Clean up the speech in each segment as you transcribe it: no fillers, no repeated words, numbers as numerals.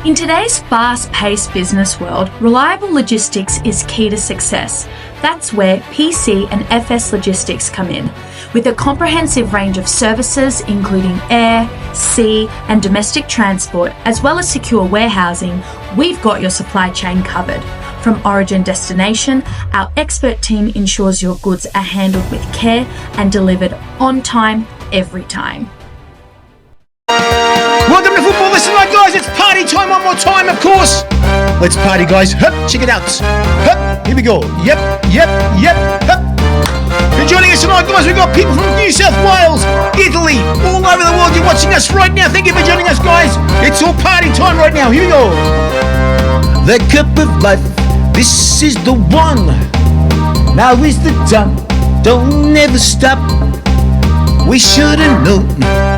In today's fast-paced business world, reliable logistics is key to success. That's where PC and FS Logistics come in. With a comprehensive range of services including air, sea and domestic transport, as well as secure warehousing, we've got your supply chain covered. From origin destination, our expert team ensures your goods are handled with care and delivered on time, every time. Welcome to Football Listen Tonight, guys. It's party time one more time, of course. Let's party, guys. Hup, check it out. Hup, here we go. Yep. Hup. For joining us tonight, guys, we've got people from New South Wales, Italy, all over the world. You're watching us right now. Thank you for joining us, guys. It's all party time right now. Here we go. The cup of life, this is the one. Now is the time. Don't ever stop. We should've known,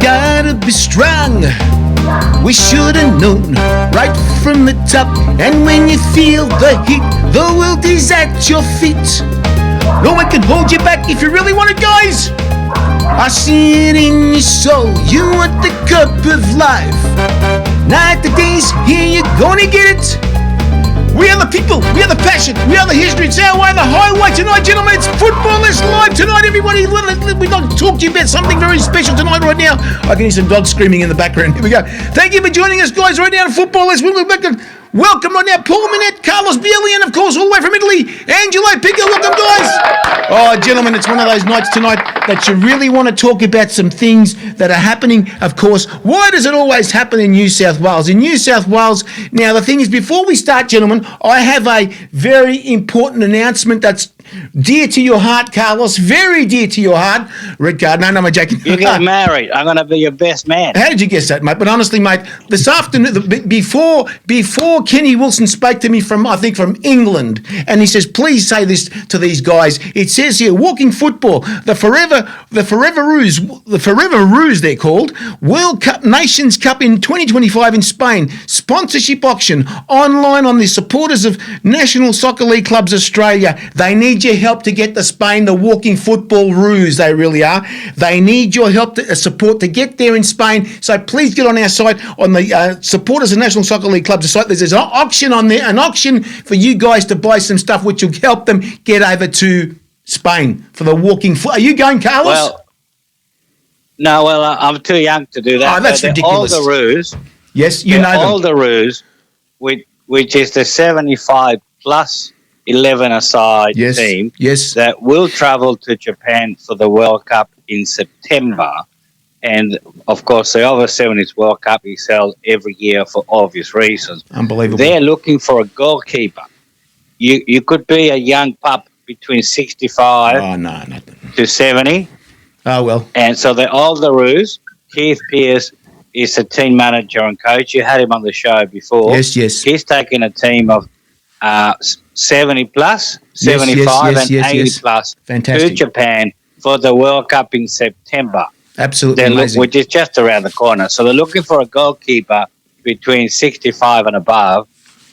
gotta be strong. We should've known, right from the top. And when you feel the heat, the world is at your feet. No one can hold you back if you really want it, guys. I see it in your soul, you want the cup of life. Night the days, here you're gonna get it. We are the people, we are the passion, we are the history. It's our way, the highway tonight, gentlemen. It's Football is Live tonight, everybody. We'd like to talk to you about something very special tonight, right now. I can hear some dogs screaming in the background. Here we go. Thank you for joining us, guys, right now on Football is. We'll be back and welcome right now, Paul Minett, Carlos Bielli, and of course, all the way from Italy, Angelo Pico. Welcome, guys. Oh, gentlemen, it's one of those nights tonight that you really want to talk about some things that are happening. Of course, why does it always happen in New South Wales? In New South Wales, now the thing is, before we start, gentlemen, I have a very important announcement that's dear to your heart, Carlos, very dear to your heart. Red card, no, I'm joking. You get married. I'm going to be your best man. How did you guess that, mate? But honestly, mate, this afternoon, before Kenny Wilson spoke to me from England, and he says, please say this to these guys. It says here, Walking Football, the Forever Ruse, they're called, World Cup Nations Cup in 2025 in Spain, sponsorship auction, online on the supporters of National Soccer League Clubs Australia. They need your help to get to Spain, the Walking Football Ruse, they really are. They need your help, support to get there in Spain. So please get on our site, on the supporters of National Soccer League Clubs site. There's an auction on there, an auction for you guys to buy some stuff which will help them get over to Spain for the Walking Foot. Are you going, Carlos? I'm too young to do that. Oh, that's ridiculous. All the Ruse. Yes, you know them. All the Ruse, which is the 75 plus 11-a-side team that will travel to Japan for the World Cup in September. And, of course, the over-70s World Cup is held every year for obvious reasons. Unbelievable. They're looking for a goalkeeper. You could be a young pup between 65 to 70. Oh, well. And so they're all the Ruse. Keith Pearce is the team manager and coach. You had him on the show before. Yes. He's taken a team of 70 plus, 75 and 80 plus Fantastic. to Japan for the World Cup in September. Absolutely amazing. Which is just around the corner. So they're looking for a goalkeeper between 65 and above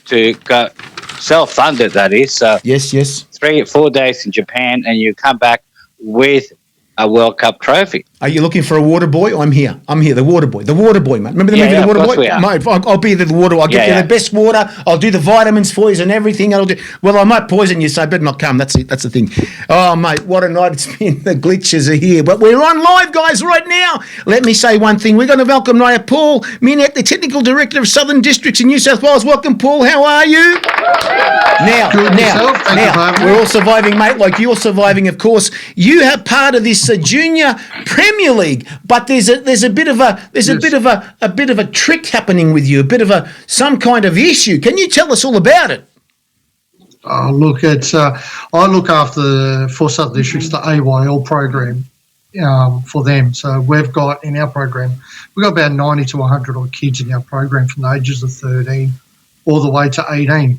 to go self-funded, that is. So yes. 3-4 days in Japan, and you come back with a World Cup trophy. Are you looking for a water boy? I'm here, the water boy, mate. Remember the movie The Water Boy? Mate, I'll be the water boy. I'll get you the best water. I'll do the vitamins for you and everything. Well, I might poison you, so I better not come. That's it. That's the thing. Oh, mate, what a night it's been. The glitches are here. But we're on live, guys, right now. Let me say one thing. We're going to welcome now Paul Minett, the Technical Director of Southern Districts in New South Wales. Welcome, Paul. How are you? Now, we're all surviving, mate, like you're surviving, of course. You have part of this Junior Premier League, but there's a bit of a trick happening with you, a bit of some kind of issue. Can you tell us all about it? Oh, look, it's I look after for Southern Districts the AYL program for them. So we've got in our program, we've got about 90 to 100 odd kids in our program from the ages of 13 all the way to 18.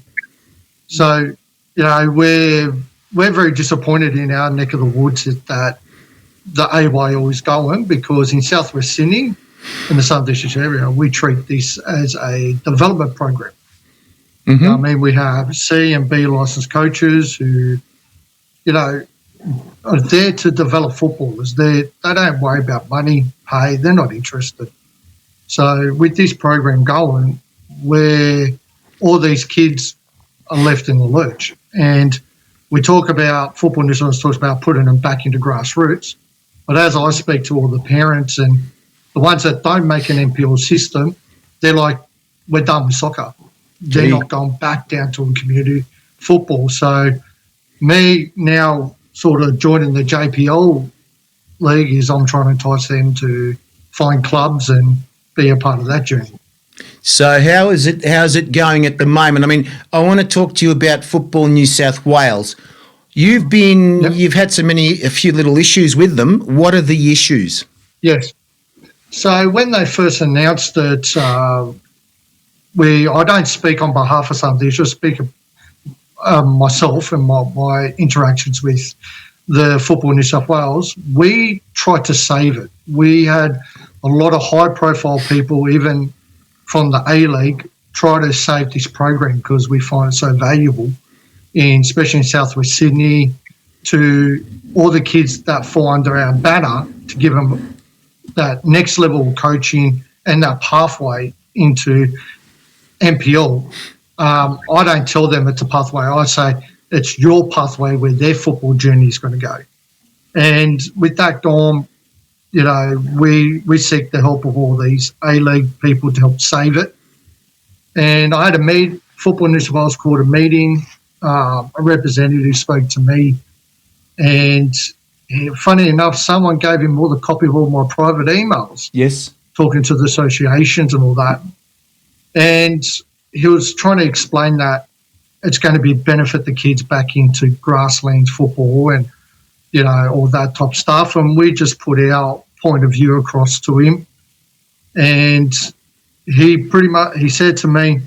So, we're very disappointed in our neck of the woods that the AYL is going, because in southwest Sydney, in the Southern Districts area, we treat this as a development program. Mm-hmm. We have C and B licensed coaches who, are there to develop footballers. They don't worry about money, pay. They're not interested. So with this program going, where all these kids are left in the lurch. And we talk about, Football New South Wales talks about putting them back into grassroots. But as I speak to all the parents and the ones that don't make an NPL system, they're like, we're done with soccer. They're not going back down to a community football. So me now sort of joining the JPL league is I'm trying to entice them to find clubs and be a part of that journey. So how's it going at the moment? I mean, I want to talk to you about Football New South Wales. You've had a few little issues with them. What are the issues? Yes. So when they first announced it, I don't speak on behalf of some of these, just speak of myself and my interactions with the Football New South Wales. We tried to save it. We had a lot of high-profile people, even from the A-League, try to save this program because we find it so valuable, especially in Southwest Sydney, to all the kids that fall under our banner, to give them that next level of coaching and that pathway into NPL. I don't tell them it's a pathway. I say it's your pathway where their football journey is going to go. And with that, Dom, we seek the help of all these A-League people to help save it. And I had Football New South Wales called a meeting. A representative spoke to me, and funny enough, someone gave him all the copy of all my private emails. Yes. Talking to the associations and all that. And he was trying to explain that it's going to benefit the kids back into grasslands football and, all that type of stuff. And we just put our point of view across to him. And he said to me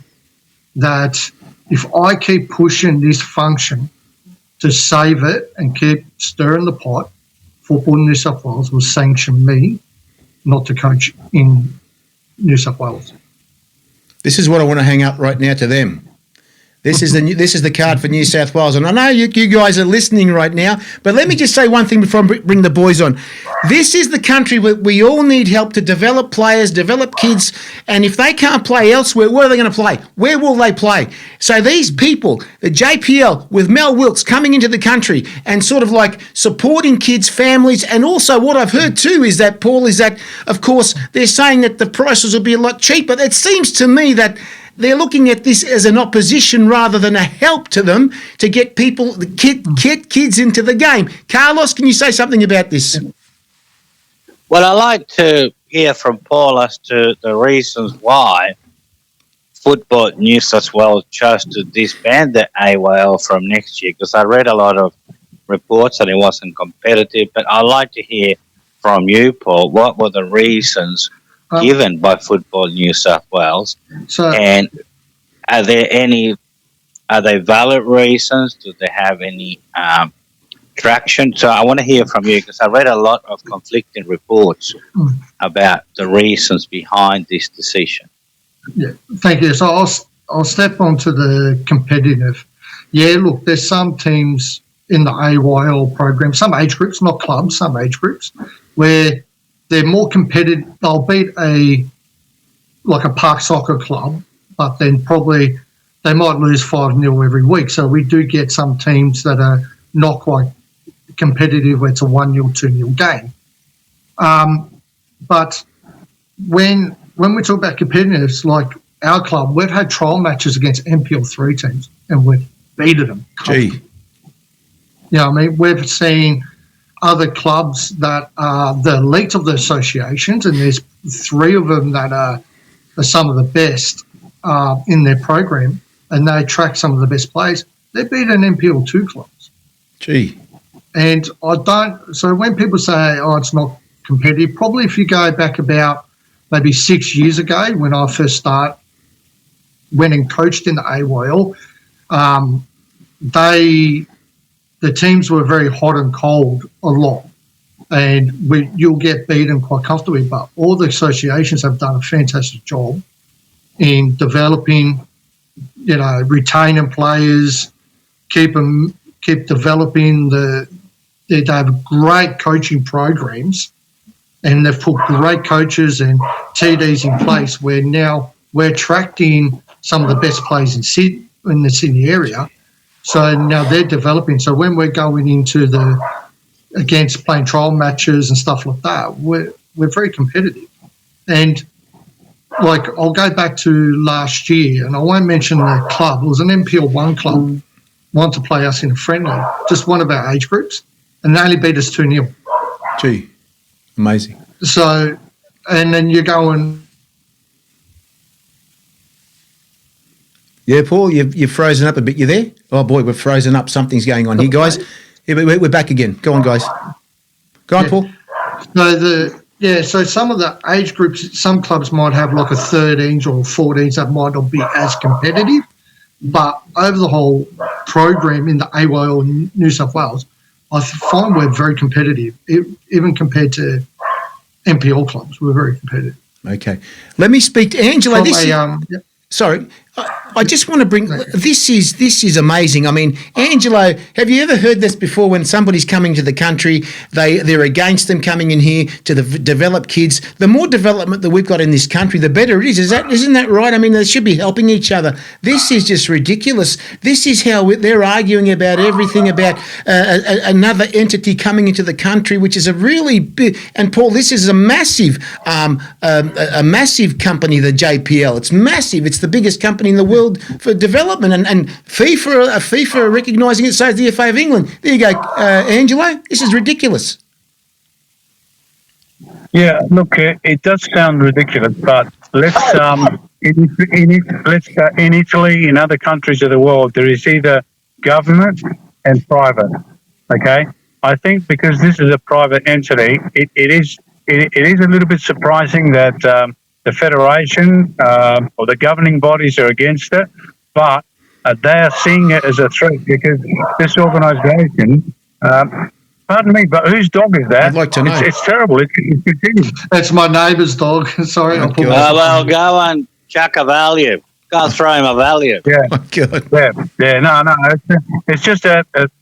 that if I keep pushing this function to save it and keep stirring the pot, Football New South Wales will sanction me not to coach in New South Wales. This is what I want to hang up right now to them. This is the card for New South Wales. And I know you guys are listening right now, but let me just say one thing before I bring the boys on. This is the country where we all need help to develop players, develop kids, and if they can't play elsewhere, where are they going to play? Where will they play? So these people, the JPL, with Mel Wilkes coming into the country and sort of like supporting kids, families, and also what I've heard too is that, Paul, of course, they're saying that the prices will be a lot cheaper. It seems to me that they're looking at this as an opposition rather than a help to them to get kids into the game. Carlos, can you say something about this? Well, I'd like to hear from Paul as to the reasons why Football New South Wales chose to disband the AYL from next year, because I read a lot of reports that it wasn't competitive, but I'd like to hear from you, Paul, what were the reasons given by Football New South Wales, and are they valid reasons? Do they have any traction? So I want to hear from you, because I read a lot of conflicting reports about the reasons behind this decision. Yeah, thank you. So I'll step onto the competitive. Yeah, look, there's some teams in the AYL program, some age groups, not clubs, some age groups, where they're more competitive. They'll beat a park soccer club, but then probably they might lose 5-0 every week. So we do get some teams that are not quite competitive where it's a 1-0, 2-0 game. But when we talk about competitiveness, like our club, we've had trial matches against NPL3 teams and we've beaten them. Gee. We've seen other clubs that are the elite of the associations, and there's 3 of them that are some of the best in their program, and they attract some of the best players. They're beating NPL2 clubs. Gee. And so when people say, it's not competitive, probably if you go back about maybe 6 years ago when I first went and coached in the AYL, the teams were very hot and cold a lot, and you'll get beaten quite comfortably. But all the associations have done a fantastic job in developing, retaining players, keep developing they have great coaching programs, and they've put great coaches and TDs in place where now we're attracting some of the best players in the Sydney area. So now they're developing. So when we're going into against playing trial matches and stuff like that, we're very competitive. And like, I'll go back to last year, and I won't mention the club. It was an NPL1 club wanted to play us in a friendly, just one of our age groups, and they only beat us 2-0. Gee, amazing. So, and then you're going... Yeah, Paul, you've frozen up a bit. You there? Oh, boy, we're frozen up. Something's going on here, guys. Yeah, we're back again. Go on, guys. Go on, Paul. So some of the age groups, some clubs might have like a 13s or 14s that might not be as competitive, but over the whole program in the AYL New South Wales, I find we're very competitive, even compared to NPL clubs. We're very competitive. Okay. Let me speak to Angela. Sorry, I just want to bring this is amazing. I mean, Angelo, have you ever heard this before? When somebody's coming to the country, they're against them coming in here to develop kids. The more development that we've got in this country, the better it is. Isn't that right? I mean, they should be helping each other. This is just ridiculous. This is how they're arguing about everything about another entity coming into the country, which is a really big. And Paul, this is a massive company, the JPL. It's massive. It's the biggest company in the world for development, and FIFA are recognising it, so is the FA of England. There you go, Angelo. This is ridiculous. Yeah, look, it does sound ridiculous, but let's in Italy, in other countries of the world, there is either government and private. Okay, I think because this is a private entity, it is a little bit surprising that the federation or the governing bodies are against it, but they are seeing it as a threat because this organisation. Pardon me, but whose dog is that? I'd like to know. It's terrible. It's continuing. It's my neighbour's dog. Sorry. Well, go and chuck a value. Go throw him a value. Yeah. Oh, God. Yeah. No. It's just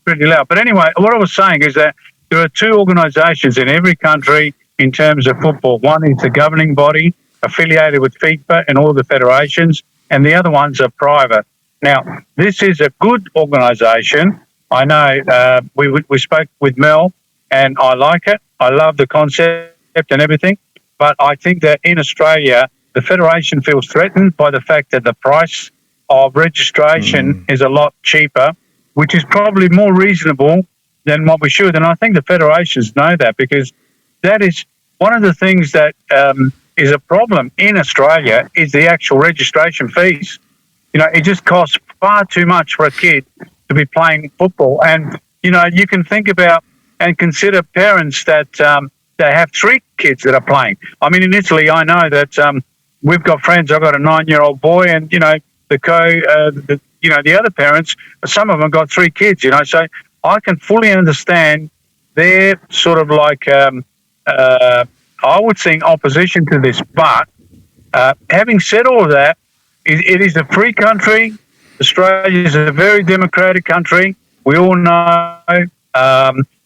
pretty loud. But anyway, what I was saying is that there are two organisations in every country in terms of football. One is the governing body affiliated with FIFA and all the federations, and the other ones are private. Now, this is a good organisation. I know we spoke with Mel, and I like it. I love the concept and everything. But I think that in Australia, the federation feels threatened by the fact that the price of registration is a lot cheaper, which is probably more reasonable than what we should. And I think the federations know that, because that is one of the things that is a problem in Australia is the actual registration fees. You know, it just costs far too much for a kid to be playing football. And, you know, you can think about and consider parents that they have 3 kids that are playing. I mean, in Italy, I know that we've got friends. I've got a 9-year-old boy, and, you know, the other parents, some of them got 3 kids, you know. So I can fully understand their sort of like, I would think, opposition to this. But having said all of that, it is a free country. Australia is a very democratic country. We all know.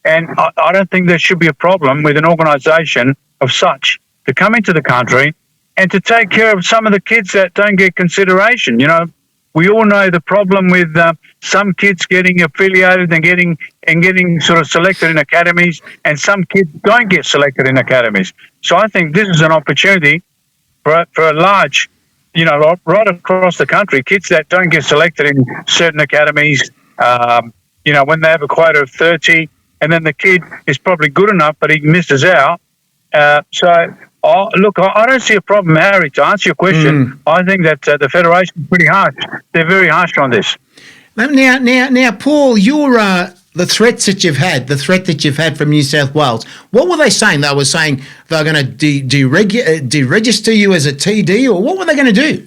And I don't think there should be a problem with an organisation of such to come into the country and to take care of some of the kids that don't get consideration. You know, we all know the problem with some kids getting affiliated and getting sort of selected in academies, and some kids don't get selected in academies. So I think this is an opportunity for a large, you know, right across the country, kids that don't get selected in certain academies, you know, when they have a quota of 30, and then the kid is probably good enough, but he misses out. Look, I don't see a problem, Harry. To answer your question, I think that the federation is pretty harsh. They're very harsh on this. Now, Paul, the threat that you've had from New South Wales, what were they saying? They were saying they were going to deregister you as a TD, or what were they going to do?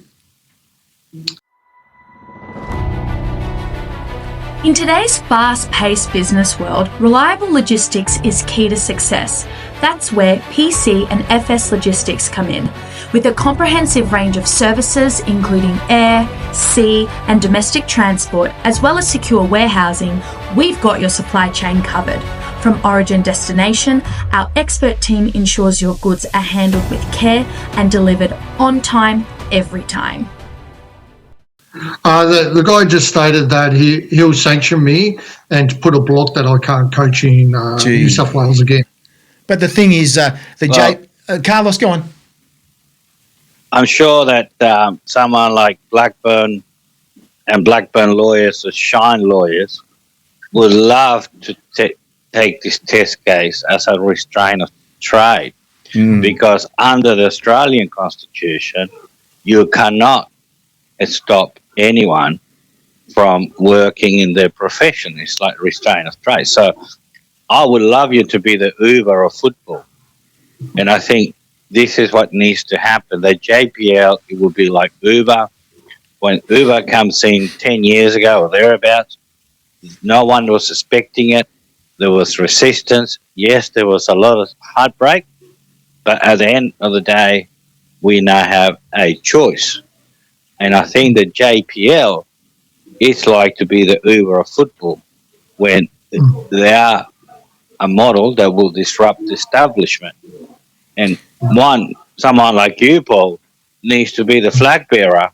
In today's fast-paced business world, reliable logistics is key to success. That's where PC and FS Logistics come in. With a comprehensive range of services including air, sea and domestic transport, as well as secure warehousing, we've got your supply chain covered. From origin destination, our expert team ensures your goods are handled with care and delivered on time, every time. The guy just stated that he'll sanction me and put a block that I can't coach in New South Wales again. But the thing is, Carlos, go on. I'm sure that someone like Blackburn and Blackburn lawyers or Shine lawyers would love to take this test case as a restraint of trade, because under the Australian Constitution, you cannot stop anyone from working in their profession. It's like restraint of trade. So I would love you to be the Uber of football. And I think this is what needs to happen. The JPL, it will be like Uber. When Uber comes in 10 years ago or thereabouts, no one was suspecting it. There was resistance. Yes, there was a lot of heartbreak. But at the end of the day, we now have a choice. And I think the JPL is like to be the Uber of football, when they are a model that will disrupt the establishment. And someone like you, Paul, needs to be the flag bearer,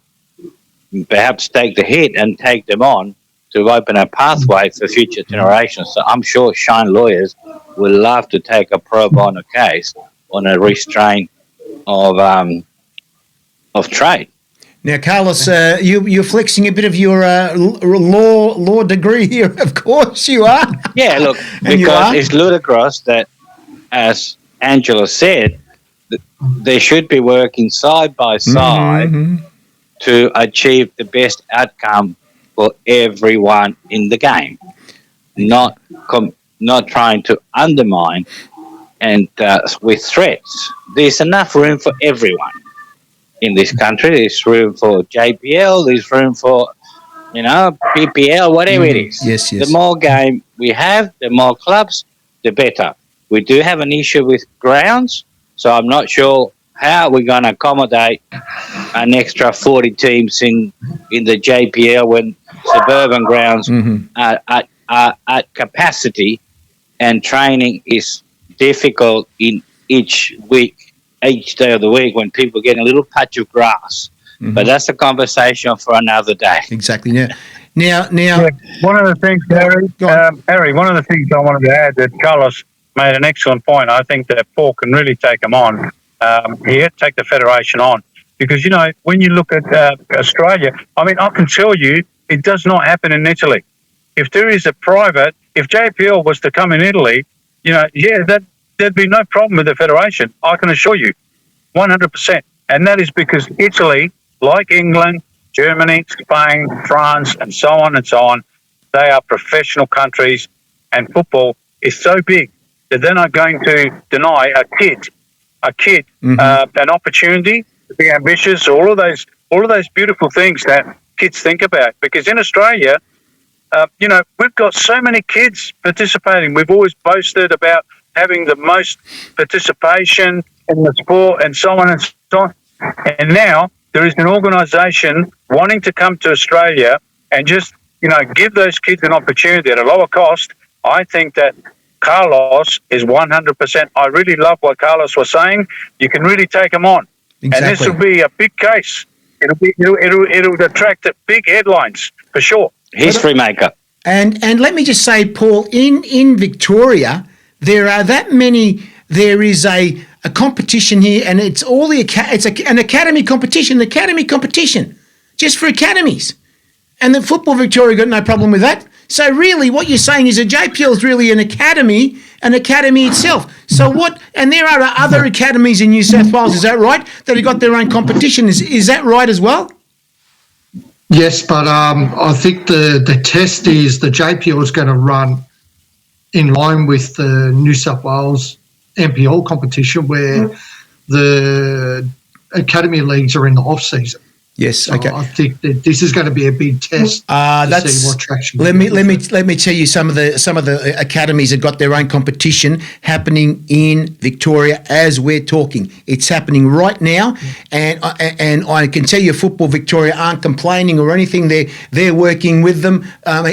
perhaps take the hit and take them on to open a pathway for future generations. So I'm sure Shine lawyers would love to take a pro bono case on a restraint of trade. Now, Carlos, you're flexing a bit of your law degree here. Of course you are. Yeah, look, because it's ludicrous that, as Angela said, they should be working side by side to achieve the best outcome for everyone in the game, not trying to undermine and with threats. There's enough room for everyone in this country. There's room for JPL, there's room for, PPL, whatever it is. Yes. The more game we have, the more clubs, the better. We do have an issue with grounds, so I'm not sure how we're going to accommodate an extra 40 teams in the JPL when suburban grounds are at capacity, and training is difficult in each day of the week when people get a little patch of grass. But that's a conversation for another day. Exactly. Now. One of the things, Harry, one of the things I wanted to add, that Carlos made an excellent point. I think that Paul can really take them on. Take the federation on, because when you look at Australia, I can tell you it does not happen in Italy. If there is if JPL was to come in Italy, there'd be no problem with the federation. I can assure you, 100%. And that is because Italy, like England, Germany, Spain, France, and so on, they are professional countries, and football is so big that they're not going to deny a kid an opportunity to be ambitious, all of those beautiful things that kids think about. Because in Australia, we've got so many kids participating. We've always boasted about having the most participation in the sport and so on and so on. And now there is an organisation wanting to come to Australia and just, give those kids an opportunity at a lower cost. I think that Carlos is 100%. I really love what Carlos was saying. You can really take them on. Exactly. And this will be a big case. It'll attract big headlines for sure. History maker. And let me just say, Paul, in Victoria, there are that many. There is a competition here, and it's an academy competition, just for academies. And the Football Victoria got no problem with that. So really, what you're saying is a JPL is really an academy itself. So what? And there are other academies in New South Wales. Is that right? That have got their own competition. Is that right as well? Yes, but I think the test is the JPL is going to run in line with the New South Wales NPL competition, where the academy leagues are in the off season. Yes. So okay. I think that this is going to be a big test to see what traction. Let me tell you some of the academies have got their own competition happening in Victoria as we're talking. It's happening right now, and I can tell you, Football Victoria aren't complaining or anything. They're working with them.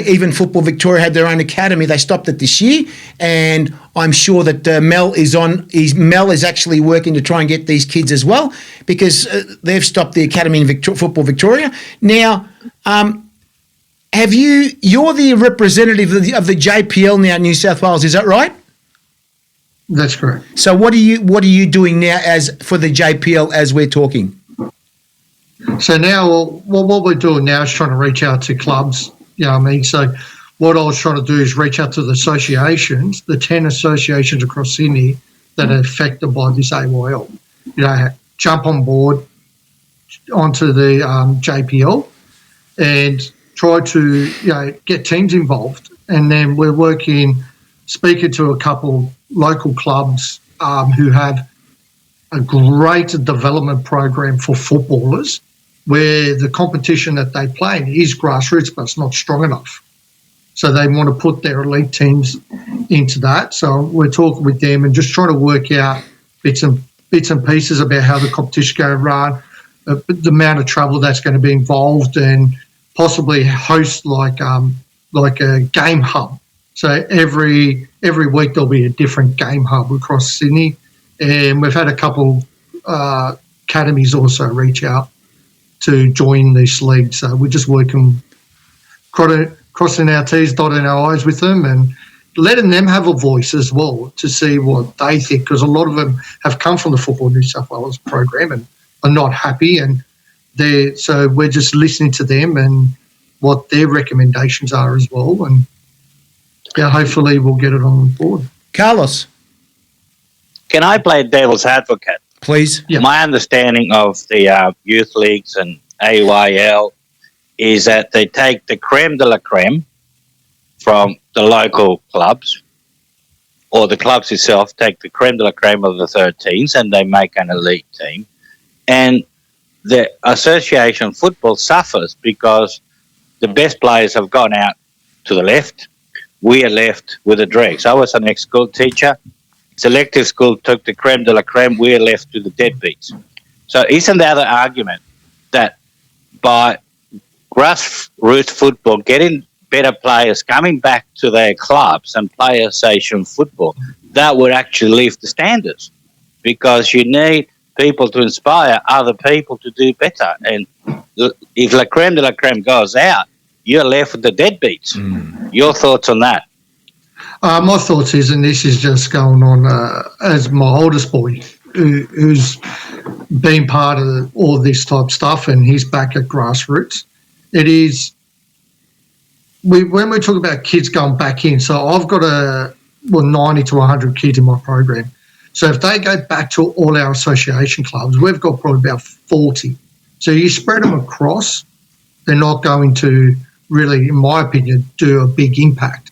Even Football Victoria had their own academy. They stopped it this year, and I'm sure that Mel is actually working to try and get these kids as well, because they've stopped the academy in Football Victoria. Now, you're the representative of the JPL now in New South Wales, is that right? That's correct. So what are you doing now for the JPL as we're talking? So now, what we're doing now is trying to reach out to clubs. You know what I mean? So what I was trying to do is reach out to the associations, the 10 associations across Sydney that are affected by this AYL. You know, jump on board onto the JPL and try to, get teams involved. And then we're speaking to a couple local clubs who have a great development program for footballers, where the competition that they play in is grassroots, but it's not strong enough. So they want to put their elite teams into that. So we're talking with them and just trying to work out bits and pieces about how the competition is going to run, the amount of travel that's going to be involved, and possibly host like a game hub. So every week there'll be a different game hub across Sydney, and we've had a couple academies also reach out to join this league. So we're just working, crossing our T's, dotting our I's with them, and letting them have a voice as well to see what they think, because a lot of them have come from the Football New South Wales program and are not happy, and so we're just listening to them and what their recommendations are as well, and hopefully we'll get it on board. Carlos, can I play devil's advocate? Please. Yeah. My understanding of the youth leagues and AYL is that they take the creme de la creme from the local clubs, or the clubs itself take the creme de la creme of the 13s and they make an elite team. And the association football suffers because the best players have gone out to the left. We are left with the dregs. I was an ex-school teacher. Selective school took the creme de la creme. We are left to the deadbeats. So isn't the other argument that by grassroots football, getting better players coming back to their clubs and play association football, that would actually lift the standards, because you need people to inspire other people to do better. And if la creme de la creme goes out, you're left with the deadbeats. Your thoughts on that? My thoughts is, and this is just going on as my oldest boy, who's been part of all this type of stuff, and he's back at grassroots. It is, when we talk about kids going back in, so I've got 90 to 100 kids in my program. So if they go back to all our association clubs, we've got probably about 40. So you spread them across, they're not going to really, in my opinion, do a big impact.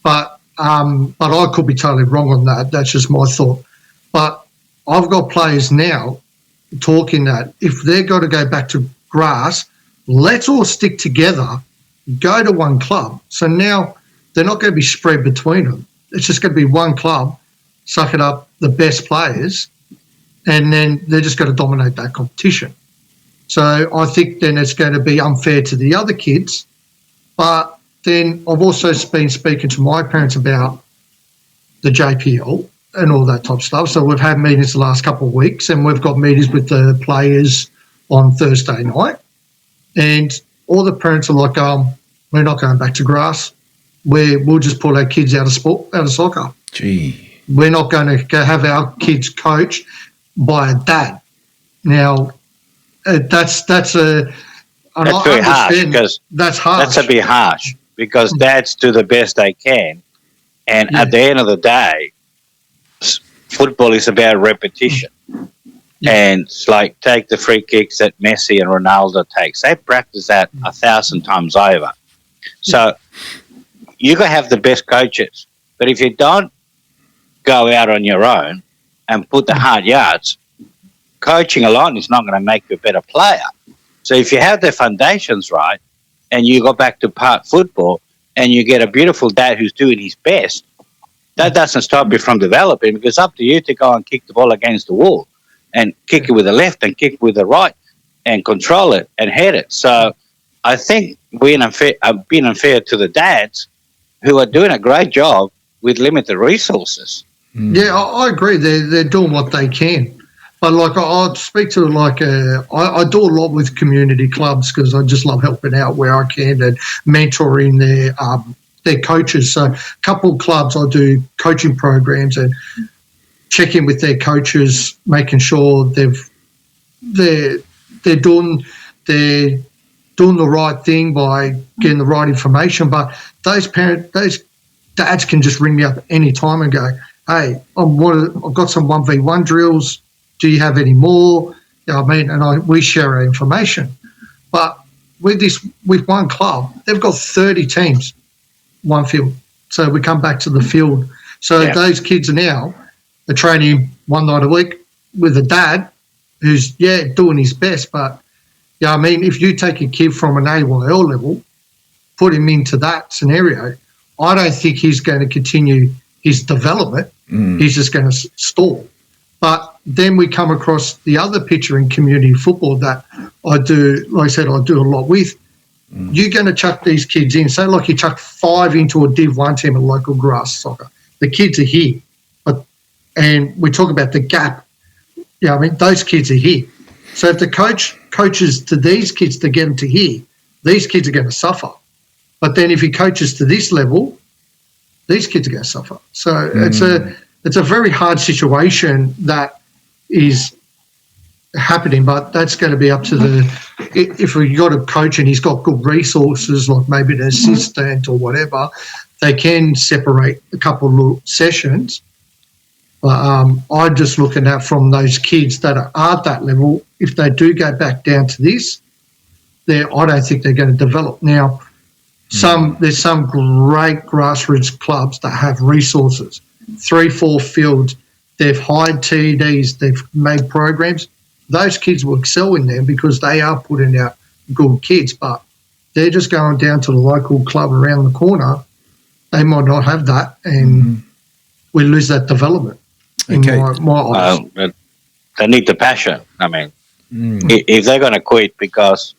But I could be totally wrong on that. That's just my thought. But I've got players now talking that if they're going to go back to grass, let's all stick together, go to one club. So now they're not going to be spread between them. It's just going to be one club, suck it up, the best players, and then they're just going to dominate that competition. So I think then it's going to be unfair to the other kids. But then I've also been speaking to my parents about the JPL and all that type of stuff. So we've had meetings the last couple of weeks, and we've got meetings with the players on Thursday night. And all the parents are like, we're not going back to grass. We'll just pull our kids out of soccer. Gee. We're not going to have our kids coached by a dad. Now, that's very harsh, because that's harsh. That's a bit harsh, because dads do the best they can, and at the end of the day, football is about repetition. And it's like, take the free kicks that Messi and Ronaldo takes. They practice that 1,000 times over. So you can have the best coaches, but if you don't go out on your own and put the hard yards, coaching alone is not going to make you a better player. So if you have the foundations right, and you go back to park football, and you get a beautiful dad who's doing his best, that doesn't stop you from developing, because it's up to you to go and kick the ball against the wall and kick it with the left and kick it with the right and control it and head it. So I think being unfair to the dads who are doing a great job with limited resources. Yeah, I agree. They're doing what they can. But like I speak to I do a lot with community clubs because I just love helping out where I can and mentoring their coaches. So a couple of clubs I do coaching programs and check in with their coaches, making sure they're doing the right thing by getting the right information. But those dads can just ring me up any time and go, "Hey, I've got some 1v1 drills. Do you have any more?" You know what I mean? And we share our information. But with one club, they've got 30 teams, one field. So we come back to the field. So those kids now are training one night a week with a dad who's, doing his best. But, I mean, if you take a kid from an AYL level, put him into that scenario, I don't think he's going to continue his development. He's just going to stall. But then we come across the other picture in community football that I do, like I said, I do a lot with. You're going to chuck these kids in. Say like you chuck 5 into a Div 1 team of local grass soccer. The kids are here. And we talk about the gap. I mean, those kids are here. So if the coach coaches to these kids to get them to here, these kids are going to suffer. But then if he coaches to this level, these kids are going to suffer. So it's a very hard situation that is happening, but that's going to be up to if we got a coach and he's got good resources, like maybe an assistant or whatever, they can separate a couple of little sessions. But I'm just looking at from those kids that are at that level, if they do go back down to this, I don't think they're going to develop. Now, there's some great grassroots clubs that have resources. 3-4 fields, they've hired TDs, they've made programs. Those kids will excel in them because they are putting out good kids, but they're just going down to the local club around the corner. They might not have that, and we lose that development. Okay. In my eyes. They need the passion. I mean, if they're going to quit because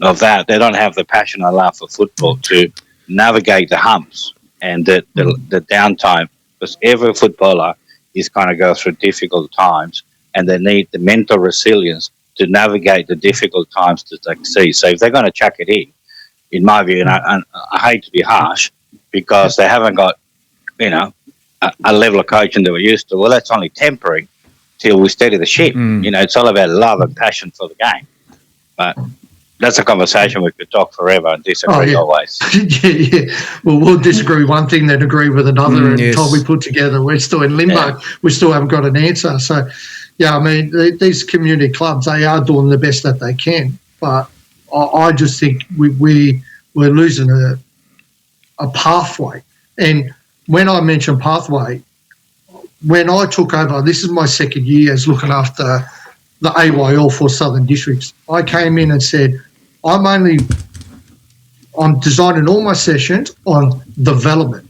of that, they don't have the passion and love for football to navigate the humps and the downtime, because every footballer is going to go through difficult times, and they need the mental resilience to navigate the difficult times to succeed. So if they're going to chuck it in my view, and I hate to be harsh, because they haven't got, a level of coaching that we're used to, well, that's only temporary till we steady the ship. It's all about love and passion for the game. But that's a conversation we could talk forever and disagree always. Well, we'll disagree one thing, then agree with another, and until we put together, we're still in limbo. Yeah. We still haven't got an answer. So, I mean, these community clubs, they are doing the best that they can. But I just think we're losing a pathway. And when I mention pathway, when I took over, this is my second year as looking after the AYL for Southern Districts. I came in and said, I'm designing all my sessions on development.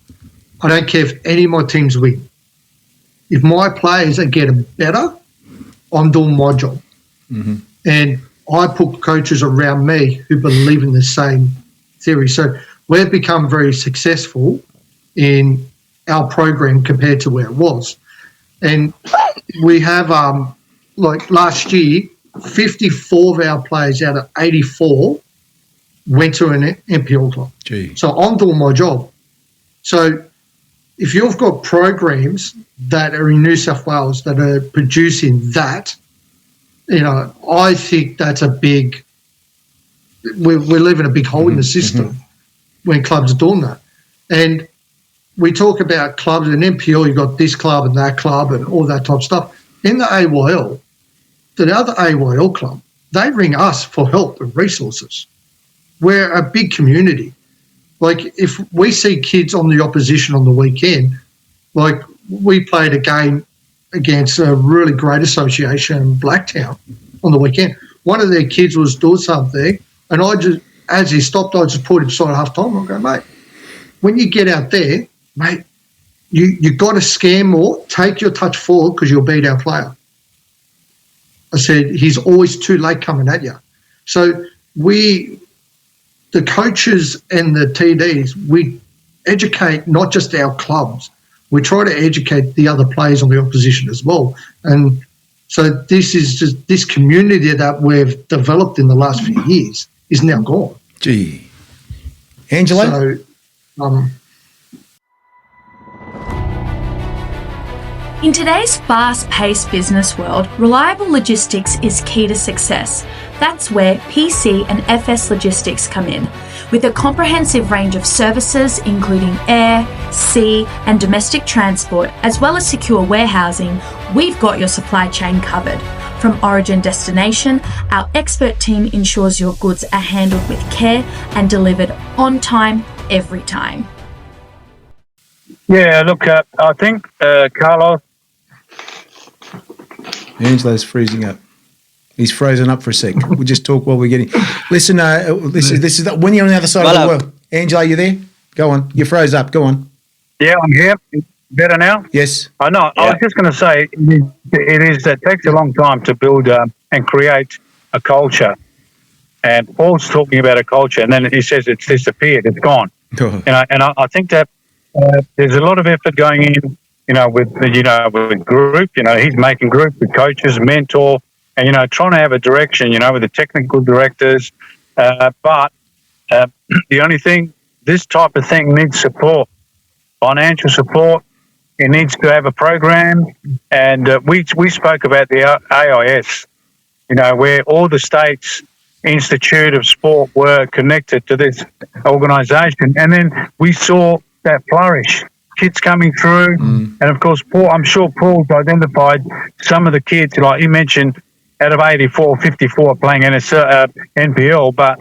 I don't care if any of my teams win. If my players are getting better, I'm doing my job. And I put coaches around me who believe in the same theory. So we've become very successful in our program compared to where it was. And we have, like last year, 54 of our players out of 84 went to an NPL club. So I'm doing my job. So if you've got programs that are in New South Wales that are producing that, I think that's a big – we're leaving a big hole in the system when clubs are doing that. And we talk about clubs, in NPL you've got this club and that club and all that type of stuff. In the AYL, the other AYL club, they ring us for help and resources. We're a big community. Like if we see kids on the opposition on the weekend, like we played a game against a really great association in Blacktown on the weekend. One of their kids was doing something, and I just, as he stopped, I just pulled him aside at half time. I go, mate, when you get out there, mate, you got to scare more, take your touch forward because you'll beat our player. I said, he's always too late coming at you. So the coaches and the TDs, educate not just our clubs. We try to educate the other players on the opposition as well. And so this is just this community that we've developed in the last few years is now gone. Gee. Angela? So, in today's fast-paced business world, reliable logistics is key to success. That's where PC and FS Logistics come in. With a comprehensive range of services including air, sea and domestic transport, as well as secure warehousing, we've got your supply chain covered. From origin destination, our expert team ensures your goods are handled with care and delivered on time, every time. Yeah, look, I think, Carlos... Angela's freezing up. He's frozen up for a sec. We'll just talk while we're getting... Listen, this is when you're on the other side of the world. Angela, you there? Go on. You froze up. Go on. Yeah, I'm here. Better now? Yes. I know. Yeah. I was just going to say, it takes a long time to build and create a culture. And Paul's talking about a culture, and then he says it's disappeared. It's gone. Oh. And I think that there's a lot of effort going in, with group. He's making group with coaches, mentor, and, trying to have a direction, with the technical directors. But the only thing, this type of thing needs support, financial support. It needs to have a program. And we spoke about the AIS, where all the states Institute of Sport were connected to this organisation. And then we saw that flourish. Kids coming through. And, of course, I'm sure Paul's identified some of the kids, like you mentioned, out of 84, 54 playing NPL. But,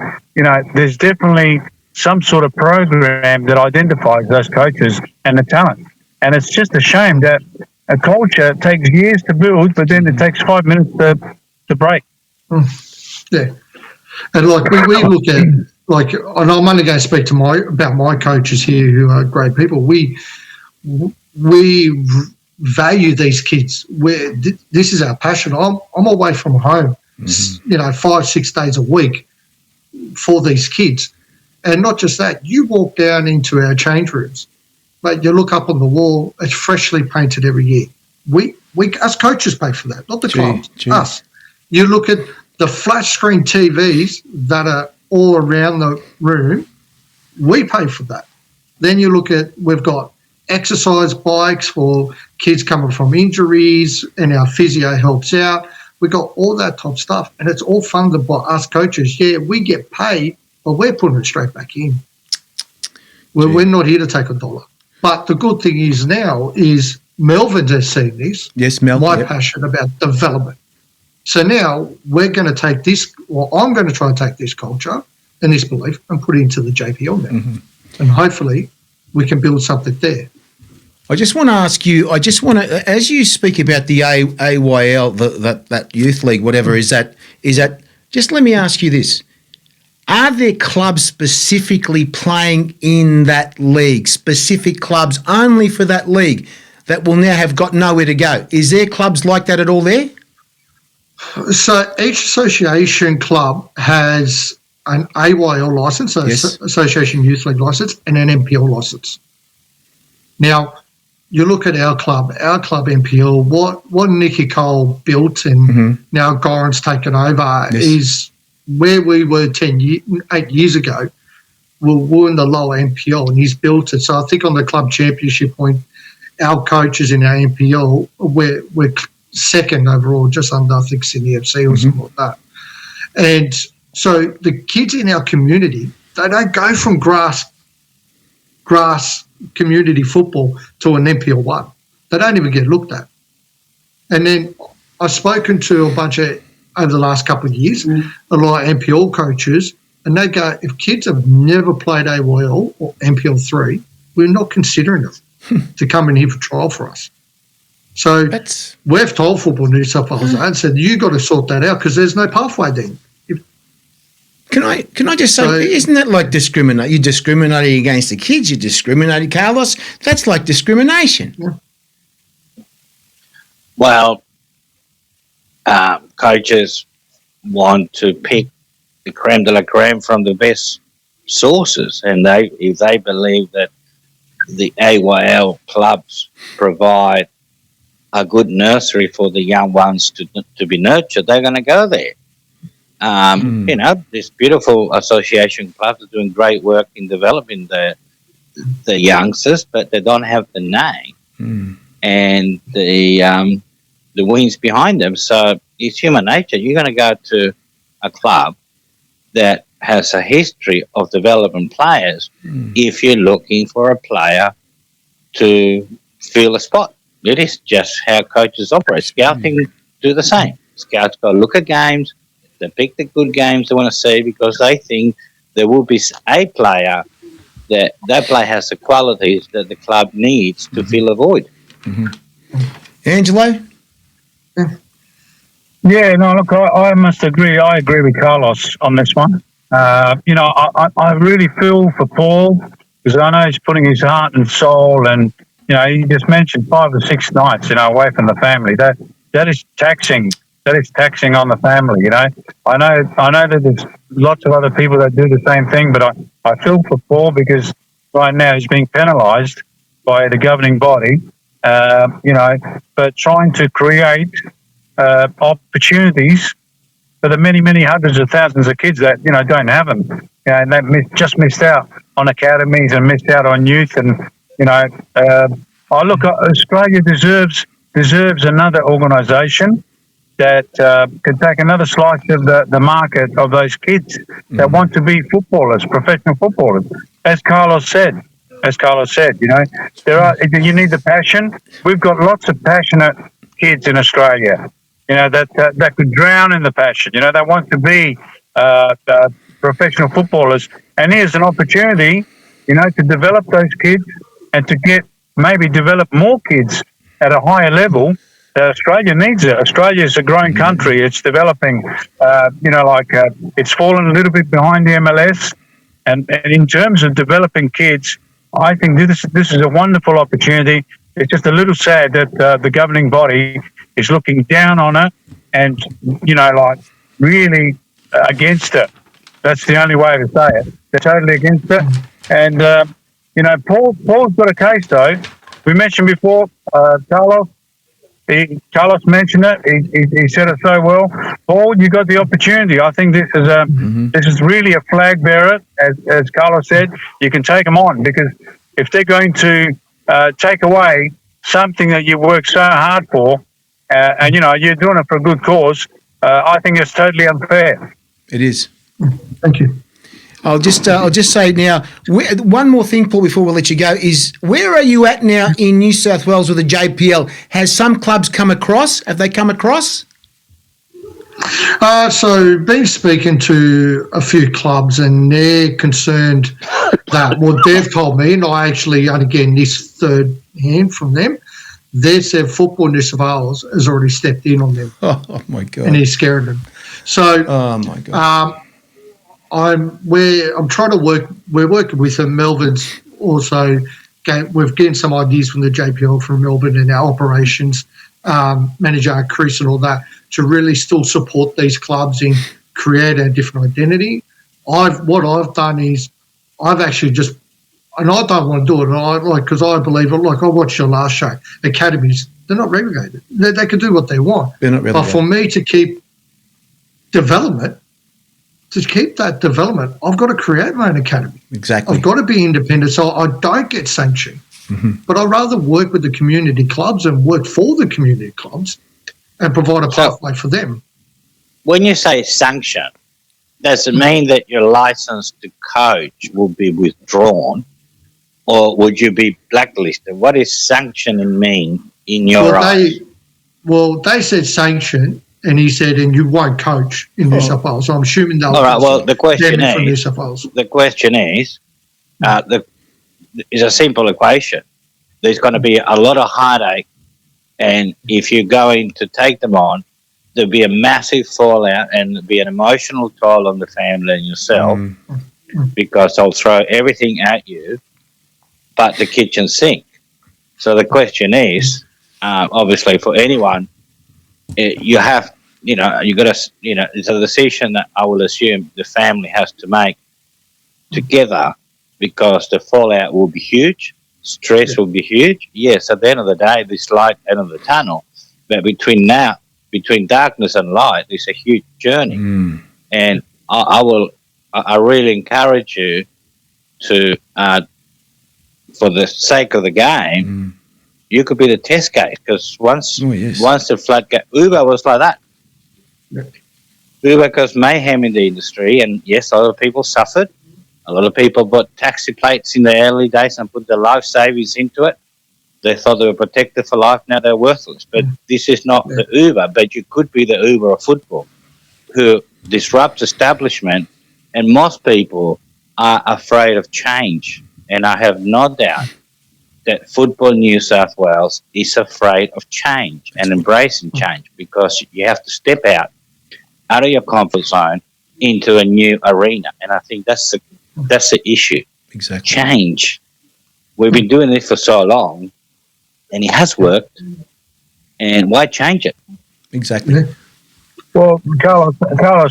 there's definitely some sort of program that identifies those coaches and the talent. And it's just a shame that a culture takes years to build, but then it takes 5 minutes to break. Yeah. And, we look at, and I'm only going to speak about my coaches here who are great people. We value these kids. This is our passion. I'm away from home, 5-6 days a week for these kids. And not just that, you walk down into our change rooms, but you look up on the wall, it's freshly painted every year. We us coaches pay for that, not the clubs, us. You look at the flat screen TVs that are all around the room, we pay for that. Then you look at, we've got exercise bikes for kids coming from injuries, and our physio helps out. We've got all that top stuff, and it's all funded by us coaches. Yeah, we get paid, but we're putting it straight back in. We're not here to take a dollar. But the good thing is now is Melvin has seen this. Yes, Melvin. My passion about development. So now we're going to take this, or I'm going to try and take this culture and this belief and put it into the JPL now. Mm-hmm. And hopefully we can build something there. I just want to ask you, as you speak about the AYL, that youth league, whatever, is that, just let me ask you this. Are there clubs specifically playing in that league, specific clubs only for that league that will now have got nowhere to go? Is there clubs like that at all there? So each association club has an AYL licence, so Association Youth League licence, and an NPL licence. Now, you look at our club NPL, what Nicky Cole built and now Goran's taken over is where we were 8 years ago. We were in the lower NPL and he's built it. So I think on the club championship point, our coaches in our NPL, we're second overall, just under, I think, Sydney FC or something like that. And so the kids in our community, they don't go from grass community football to an NPL 1. They don't even get looked at. And then I've spoken to a bunch of, over the last couple of years, a lot of NPL coaches, and they go, if kids have never played AYL or NPL 3, we're not considering them to come in here for trial for us. So we've told Football New South Wales and said, you got to sort that out because there's no pathway then. Can I just say, isn't that like discriminate? You're discriminating against the kids. You're discriminating, Carlos. That's like discrimination. Yeah. Well, coaches want to pick the creme de la creme from the best sources, and if they believe that the AYL clubs provide a good nursery for the young ones to be nurtured, they're going to go there. You know, this beautiful association clubs are doing great work in developing the youngsters, but they don't have the name and the wings behind them. So it's human nature. You're going to go to a club that has a history of developing players if you're looking for a player to fill a spot. It is just how coaches operate. Scouting do the same. Scouts go look at games. They pick the good games they want to see because they think there will be a player that player has the qualities that the club needs to fill a void. Angelo? Yeah, no, look, I must agree. I agree with Carlos on this one. You know, I really feel for Paul because I know he's putting his heart and soul, and you know, he just mentioned 5 or 6 nights, you know, away from the family. That is taxing. That is taxing on the family. You know, I know that there's lots of other people that do the same thing, but I feel for Paul because right now he's being penalised by the governing body. You know, but trying to create opportunities for the many, many hundreds of thousands of kids that, you know, don't have them. You know, and they just missed out on academies and missed out on youth. And, you know, Australia deserves another organisation that can take another slice of the market of those kids that want to be footballers, professional footballers. As Carlos said, you know, you need the passion. We've got lots of passionate kids in Australia, you know, that could drown in the passion. You know, they want to be professional footballers. And here's an opportunity, you know, to develop those kids and to develop more kids at a higher level. Australia needs it. Australia is a growing country. It's developing, you know, it's fallen a little bit behind the MLS. And in terms of developing kids, I think this is a wonderful opportunity. It's just a little sad that the governing body is looking down on it and, you know, like really against it. That's the only way to say it. They're totally against it. And, you know, Paul's got a case, though. We mentioned before, Carlos mentioned it. He said it so well. Paul, you got the opportunity. I think this is really a flag bearer, as Carlos said. You can take them on because if they're going to take away something that you worked so hard for, and you know you're doing it for a good cause, I think it's totally unfair. It is. Thank you. I'll just say now, one more thing, Paul, before we let you go, is where are you at now in New South Wales with the JPL? Has some clubs come across? Have they come across? So been speaking to a few clubs and they're concerned that what they've told me, and I actually, and again, this third hand from them, they said Football New South Wales has already stepped in on them. Oh my God. And he's scared them. So, oh my God. I'm trying to work. We're working with them. Melbourne's also. We're getting some ideas from the JPL from Melbourne and our operations manager Chris and all that to really still support these clubs and create a different identity. What I've done is I've actually just, and I don't want to do it. And I because I believe it. Like I watched your last show. Academies, they're not regulated. They can do what they want. They're not regulated. But for me to keep development. To keep that development, I've got to create my own academy. Exactly. I've got to be independent so I don't get sanctioned. But I'd rather work with the community clubs and work for the community clubs and provide a pathway for them. When you say sanction, does it mean that your license to coach will be withdrawn or would you be blacklisted? What does sanctioning mean in your eyes? They said sanction. And he said, and you won't coach in New South Wales. So I'm assuming they'll. All right. Well, the question is, from New South Wales. The question is, it's a simple equation. There's going to be a lot of heartache, and if you're going to take them on, there'll be a massive fallout and there'll be an emotional toll on the family and yourself because they'll throw everything at you, but the kitchen sink. So the question is, obviously, for anyone. You have, you got to, it's a decision that I will assume the family has to make together because the fallout will be huge. stress will be huge. Yes, at the end of the day, this light end of the tunnel, but between darkness and light, there's a huge journey. And I really encourage you to, for the sake of the game, you could be the test case, because once the floodgate, Uber was like that. Uber caused mayhem in the industry, and yes, a lot of people suffered. A lot of people bought taxi plates in the early days and put their life savings into it. They thought they were protected for life. Now they're worthless. But this is not the Uber, but you could be the Uber of football, who disrupts establishment. And most people are afraid of change. And I have no doubt that Football New South Wales is afraid of change and embracing change, because you have to step out of your comfort zone into a new arena. And I think that's the issue. Exactly. Change. We've been doing this for so long, and it has worked. And why change it? Exactly. Well, Carlos,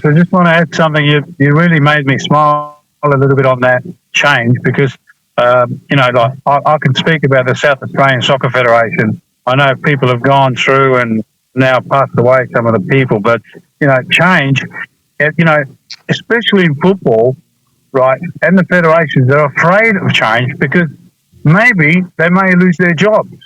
I just want to add something. You really made me smile a little bit on that change, because, like I can speak about the South Australian Soccer Federation. I know people have gone through and now passed away, some of the people, but, change, especially in football, right, and the federations are afraid of change because maybe they may lose their jobs.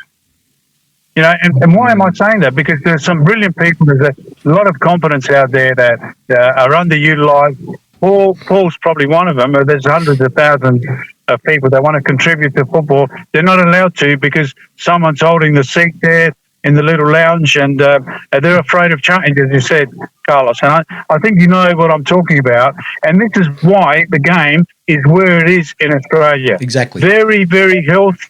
And why am I saying that? Because there's some brilliant people. There's a lot of competence out there that are underutilised. Paul's probably one of them. There's hundreds of thousands of people that want to contribute to football. They're not allowed to because someone's holding the seat there in the little lounge, and they're afraid of change, as you said, Carlos. And I think you know what I'm talking about. And this is why the game is where it is in Australia. Exactly. Very, very healthy.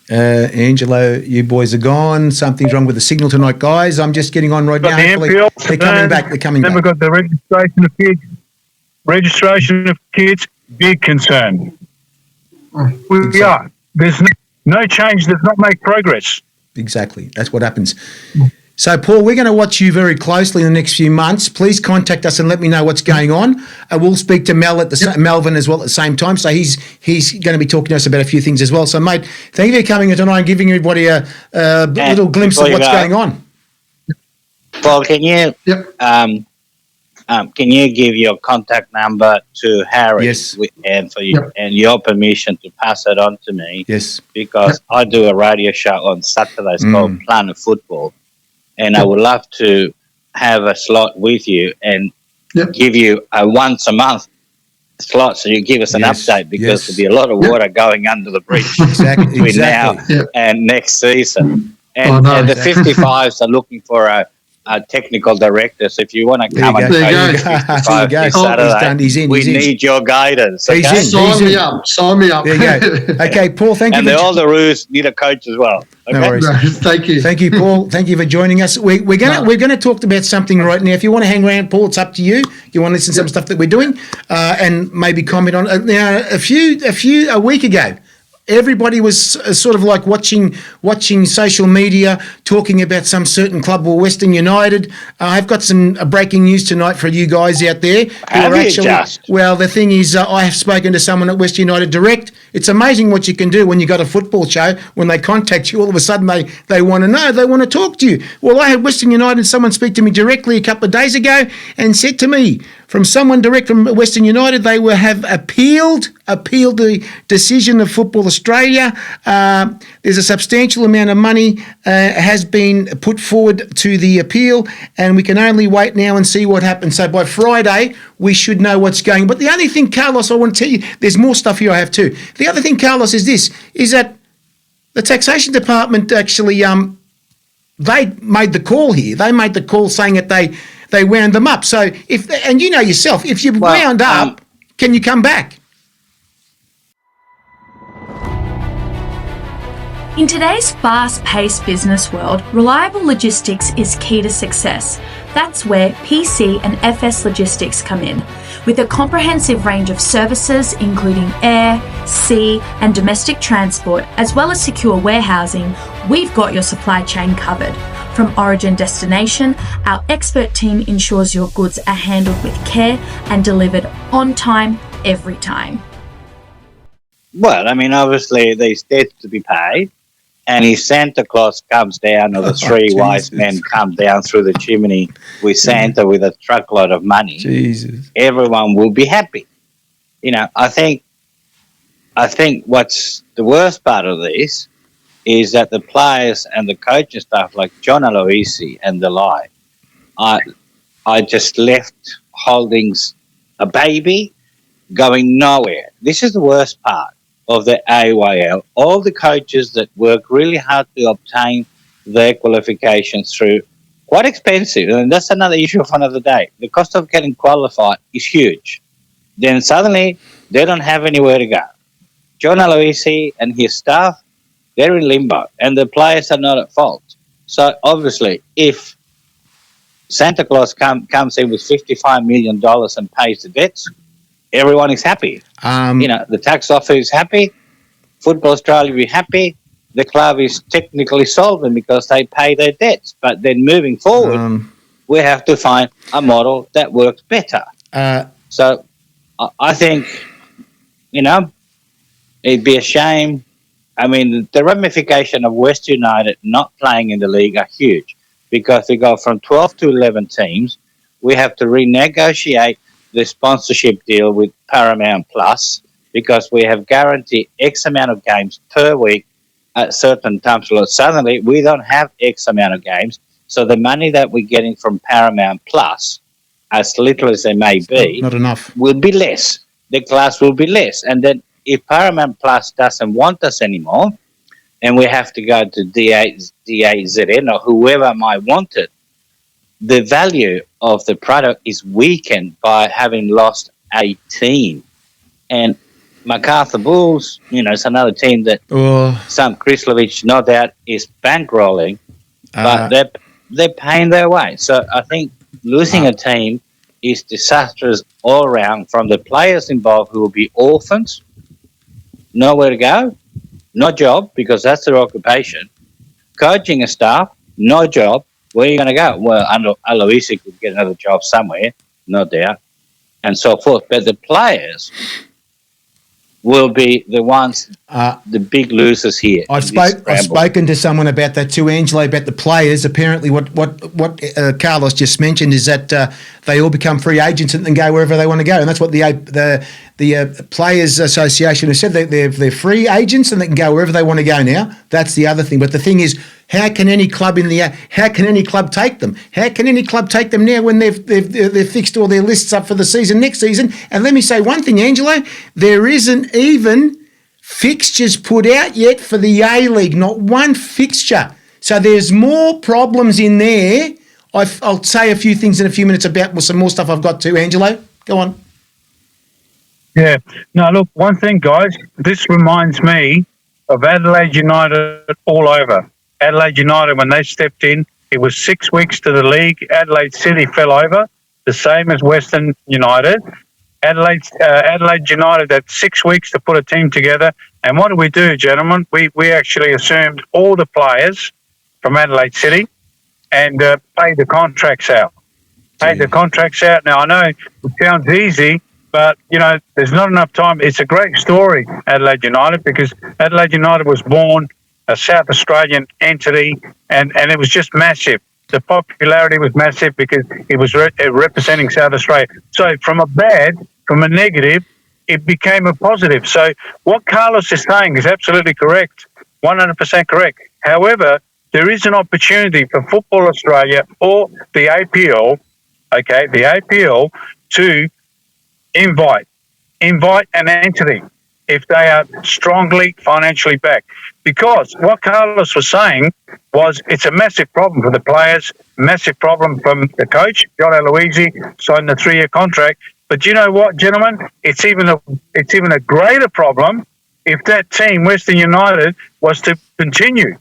Angelo, you boys are gone. Something's wrong with the signal tonight, guys. I'm just getting on right now. The They're coming back. Then we've got the registration of kids. Registration of kids, big concern. We are. There's no change does not make progress. Exactly. That's what happens. So, Paul, we're going to watch you very closely in the next few months. Please contact us and let me know what's going on. We'll speak to Melvin as well at the same time. So he's going to be talking to us about a few things as well. So, mate, thank you for coming in tonight and giving everybody a little glimpse of what's going on. Paul, can you give your contact number to Harry? Yes. And for you and your permission to pass it on to me? Yes. Because I do a radio show on Saturdays called Planet Football. And I would love to have a slot with you and give you a once a month slot, so you give us an update, because there'll be a lot of water going under the bridge between now and next season. And, and the 55s are looking for a technical director. So if you want to come and coach 55 this Saturday, we need your guidance. Okay? Sign me up. There you go. Okay, Paul, thank you. And all the Roos need a coach as well. Okay? No worries. Thank you. Thank you, Paul. Thank you for joining us. We're gonna talk about something right now. If you want to hang around, Paul, it's up to you. You want to listen to some stuff that we're doing, and maybe comment on it. Now, a week ago, everybody was sort of like watching social media, talking about some certain club or Western United. I've got some breaking news tonight for you guys out there. Well, the thing is, I have spoken to someone at Western United Direct. It's amazing what you can do when you got a football show. When they contact you, all of a sudden they want to know, they want to talk to you. Well, I had Western United, someone speak to me directly a couple of days ago and said to me, from someone direct from Western United, they have appealed the decision of Football Australia. There's a substantial amount of money has been put forward to the appeal, and we can only wait now and see what happens. So by Friday, we should know what's going on. But the only thing, Carlos, I want to tell you, there's more stuff here I have too. The other thing, Carlos, is that the Taxation Department actually, they made the call here. They made the call saying that they wound them up. So and you know yourself, if you wound up, can you come back? In today's fast-paced business world, reliable logistics is key to success. That's where PC and FS Logistics come in. With a comprehensive range of services including air, sea and domestic transport, as well as secure warehousing, we've got your supply chain covered. From origin destination, our expert team ensures your goods are handled with care and delivered on time, every time. Well, I mean, obviously, there's debts to be paid. And if Santa Claus comes down, or the three wise men come down through the chimney with Santa with a truckload of money, everyone will be happy. You know, I think what's the worst part of this is that the players and the coaching staff, like John Aloisi and the like, I just left holdings a baby going nowhere. This is the worst part of the AYL. All the coaches that work really hard to obtain their qualifications through quite expensive, and that's another issue for another day. The cost of getting qualified is huge. Then suddenly they don't have anywhere to go. John Aloisi and his staff, they're in limbo, and the players are not at fault. So obviously, if Santa Claus comes in with $55 million and pays the debts, everyone is happy. The tax office is happy. Football Australia will be happy. The club is technically solvent because they pay their debts. But then moving forward, we have to find a model that works better. So I think, it'd be a shame. I mean, the ramification of West United not playing in the league are huge because we go from 12 to 11 teams. We have to renegotiate the sponsorship deal with Paramount Plus because we have guaranteed X amount of games per week at certain times. So suddenly, we don't have X amount of games. So the money that we're getting from Paramount Plus, as little as they may be, not enough, will be less. The class will be less. And then if Paramount Plus doesn't want us anymore and we have to go to DAZN or whoever might want it, the value of the product is weakened by having lost a team. And MacArthur Bulls, it's another team that some Krislovich, no doubt, is bankrolling, but they're paying their way. So I think losing a team is disastrous all around, from the players involved who will be orphans, nowhere to go, no job because that's their occupation, coaching a staff, no job. Where are you going to go? Well, Aloisi could get another job somewhere, no doubt, and so forth. But the players will be the ones, the big losers here. I've spoken to someone about that too, Angelo, about the players. Apparently what Carlos just mentioned is that they all become free agents and then go wherever they want to go. And that's what the Players Association has said. They're free agents and they can go wherever they want to go now. That's the other thing. But the thing is, how can any club take them? How can any club take them now when they've fixed all their lists up for the season next season? And let me say one thing, Angelo, there isn't even fixtures put out yet for the A-League, not one fixture. So there's more problems in there. I'll say a few things in a few minutes about some more stuff I've got too. Angelo, go on. Yeah. No, look, one thing, guys, this reminds me of Adelaide United all over. Adelaide United, when they stepped in, it was 6 weeks to the league. Adelaide City fell over, the same as Western United. Adelaide United had 6 weeks to put a team together. And what did we do, gentlemen? We actually assumed all the players from Adelaide City and paid the contracts out. Now, I know it sounds easy, but, there's not enough time. It's a great story, Adelaide United, because Adelaide United was born a South Australian entity, and it was just massive. The popularity was massive because it was representing South Australia. So from a negative, it became a positive. So what Carlos is saying is absolutely correct, 100% correct. However, there is an opportunity for Football Australia or the APL, to invite an entity if they are strongly financially backed. Because what Carlos was saying was it's a massive problem for the players, massive problem from the coach, John Aloisi, signed the 3-year contract. But you know what, gentlemen? It's even a greater problem if that team, Western United, was to continue.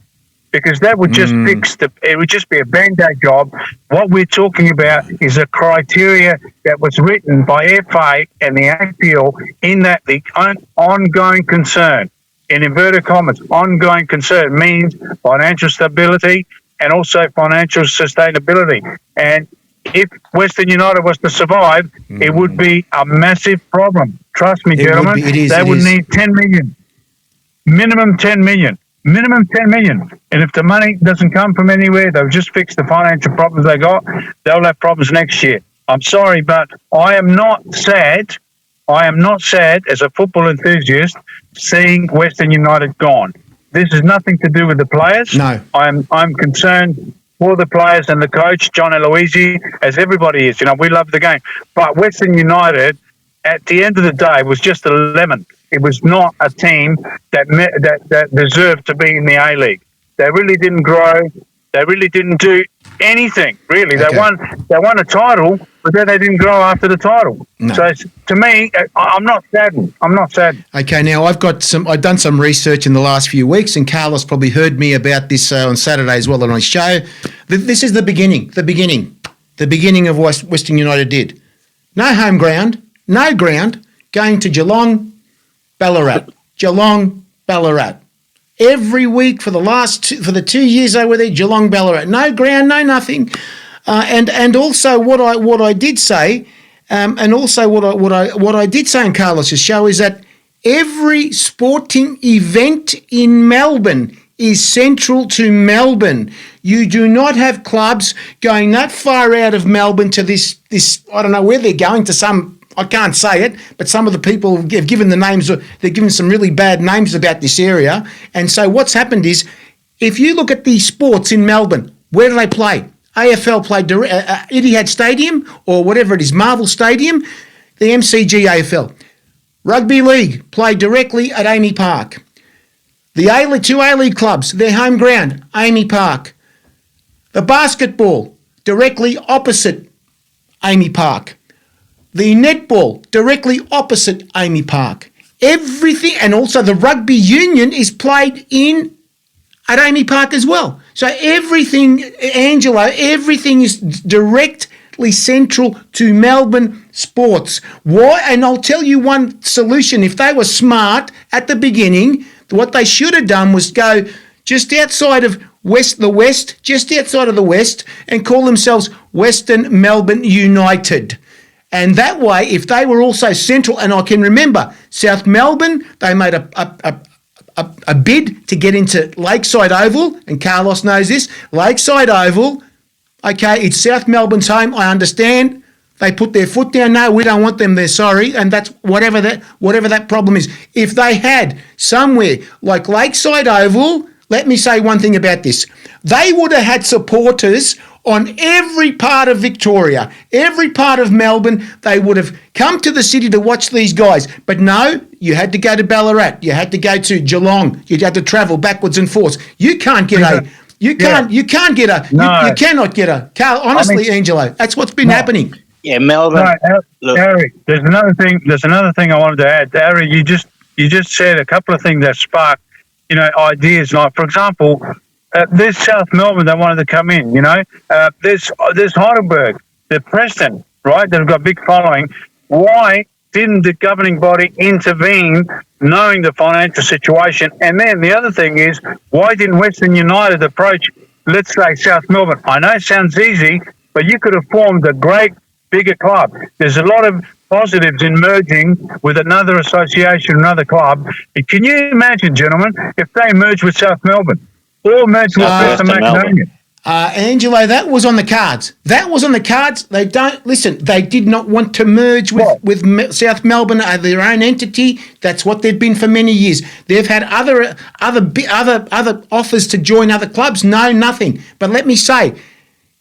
Because that would just it would just be a band-aid job. What we're talking about is a criteria that was written by FA and the APL in that the ongoing concern, in inverted commas, ongoing concern means financial stability and also financial sustainability. And if Western United was to survive, it would be a massive problem. Trust me, gentlemen, they would need 10 million. minimum 10 million. Minimum 10 million. And if the money doesn't come from anywhere, they'll just fix the financial problems they got. They'll have problems next year. I'm sorry, but I am not sad. I am not sad as a football enthusiast seeing Western United gone. This has nothing to do with the players. No. I'm concerned for the players and the coach, John Aloisi, as everybody is. You know, we love the game. But Western United, at the end of the day, was just a lemon. It was not a team that deserved to be in the A-League. They really didn't grow. They really didn't do anything, really. Okay. They won a title, but then they didn't grow after the title. No. So to me, I'm not saddened. Okay, now I've done some research in the last few weeks, and Carlos probably heard me about this on Saturday as well on his show. This is the beginning of what Western United did. No home ground, going to Geelong, Ballarat. Every week for the 2 years they were there, Geelong, Ballarat. No ground, no nothing. And also what I did say, what I did say in Carlos's show is that every sporting event in Melbourne is central to Melbourne. You do not have clubs going that far out of Melbourne to this I don't know where they're going, to some, I can't say it, but some of the people have given the names, they're given some really bad names about this area. And so what's happened is, if you look at the sports in Melbourne, where do they play? AFL played Etihad Stadium, or whatever it is, Marvel Stadium, the MCG AFL. Rugby League played directly at Amy Park. The two A-League clubs, their home ground, Amy Park. The basketball, directly opposite Amy Park. The netball, directly opposite Amy Park. Everything, and also the rugby union is played at Amy Park as well. So everything, Angelo, everything is directly central to Melbourne sports. Why? And I'll tell you one solution. If they were smart at the beginning, what they should have done was go just outside of the West, and call themselves Western Melbourne United. And that way, if they were also central, and I can remember South Melbourne, they made a bid to get into Lakeside Oval, and Carlos knows this, Lakeside Oval, okay, it's South Melbourne's home, I understand. They put their foot down, no, we don't want them there, sorry, and that's whatever that problem is. If they had somewhere like Lakeside Oval, let me say one thing about this. They would have had supporters on every part of Victoria, every part of Melbourne. They would have come to the city to watch these guys. But no, you had to go to Ballarat. You had to go to Geelong. You had to travel backwards and forwards. You cannot get a, Carl, honestly, Angelo, that's what's been happening. Yeah, Melbourne. No, Harry, there's another thing I wanted to add. Harry, you just said a couple of things that sparked, ideas. Like, for example, there's South Melbourne that wanted to come in, there's Heidelberg, the Preston, right, that have got a big following. Why didn't the governing body intervene knowing the financial situation? And then the other thing is, why didn't Western United approach, let's say, South Melbourne? I know it sounds easy, but you could have formed a great, bigger club. There's a lot of positives in merging with another association, another club. Can you imagine, gentlemen, if they merged with South Melbourne? Or merged with Western Macedonia. Angelo, that was on the cards. They did not want to merge with South Melbourne, their own entity. That's what they've been for many years. They've had other offers to join other clubs. No, nothing. But let me say,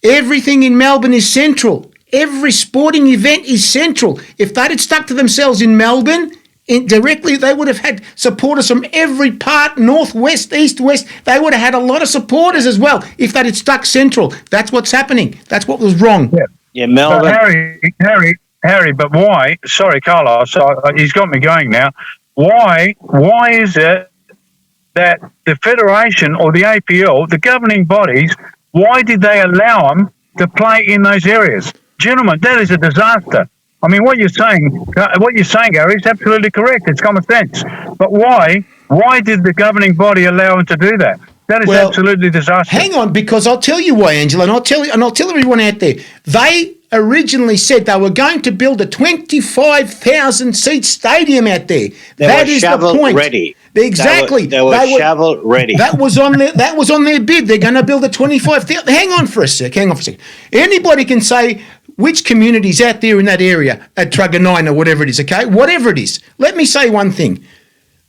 everything in Melbourne is central. Every sporting event is central. If they'd had stuck to themselves in Melbourne, directly, they would have had supporters from every part, north, west, east, west. They would have had a lot of supporters as well if they'd had stuck central. That's what's happening. That's what was wrong. Yeah, Melbourne. Harry, but why? Sorry, Carlos, he's got me going now. Why is it that the Federation or the APL, the governing bodies, why did they allow them to play in those areas? Gentlemen, that is a disaster. I mean, what you're saying, Gary, is absolutely correct. It's common sense. But why did the governing body allow them to do that? That is absolutely disastrous. Hang on, because I'll tell you why, Angela, and I'll tell everyone out there. They originally said they were going to build a 25,000 seat stadium out there. That is the point. Ready. Exactly. They were shovel ready. That was on their bid. They're going to build a 25,000. Hang on for a sec. Anybody can say which community's out there in that area at Truganine or whatever it is, okay? Whatever it is. Let me say one thing.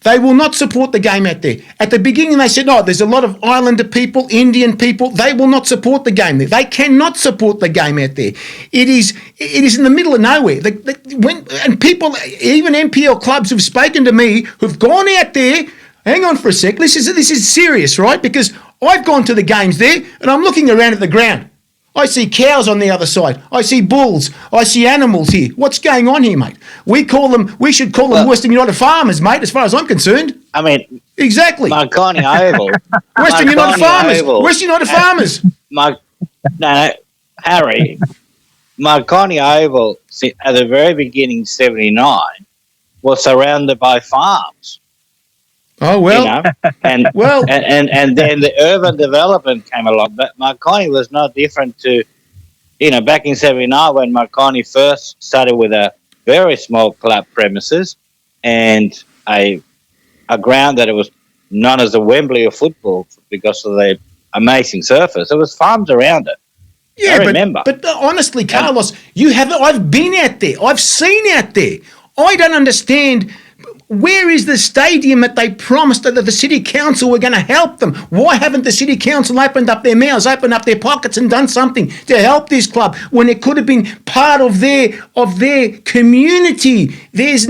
They will not support the game out there. At the beginning, they said, there's a lot of Islander people, Indian people. They will not support the game there. They cannot support the game out there. It is in the middle of nowhere. And people, even NPL clubs who've spoken to me, who've gone out there, hang on for a sec, this is serious, right? Because I've gone to the games there and I'm looking around at the ground. I see cows on the other side. I see bulls. I see animals here. What's going on here, mate? We should call them Western United Farmers, mate, as far as I'm concerned. I mean... Exactly. Marconi Oval. Western United Farmers. Western United Farmers. Harry, Marconi Oval, at the very beginning, 79, was surrounded by farms. Oh, well. You know? And then the urban development came along. But Marconi was no different to, back in 79 when Marconi first started with a very small club premises and a ground that it was known as the Wembley of football because of the amazing surface. There was farms around it. Yeah, I remember. But honestly, Carlos, I've been out there. I've seen out there. I don't understand. Where is the stadium that they promised that the city council were going to help them? Why haven't the city council opened up their mouths, opened up their pockets and done something to help this club when it could have been part of their community? That's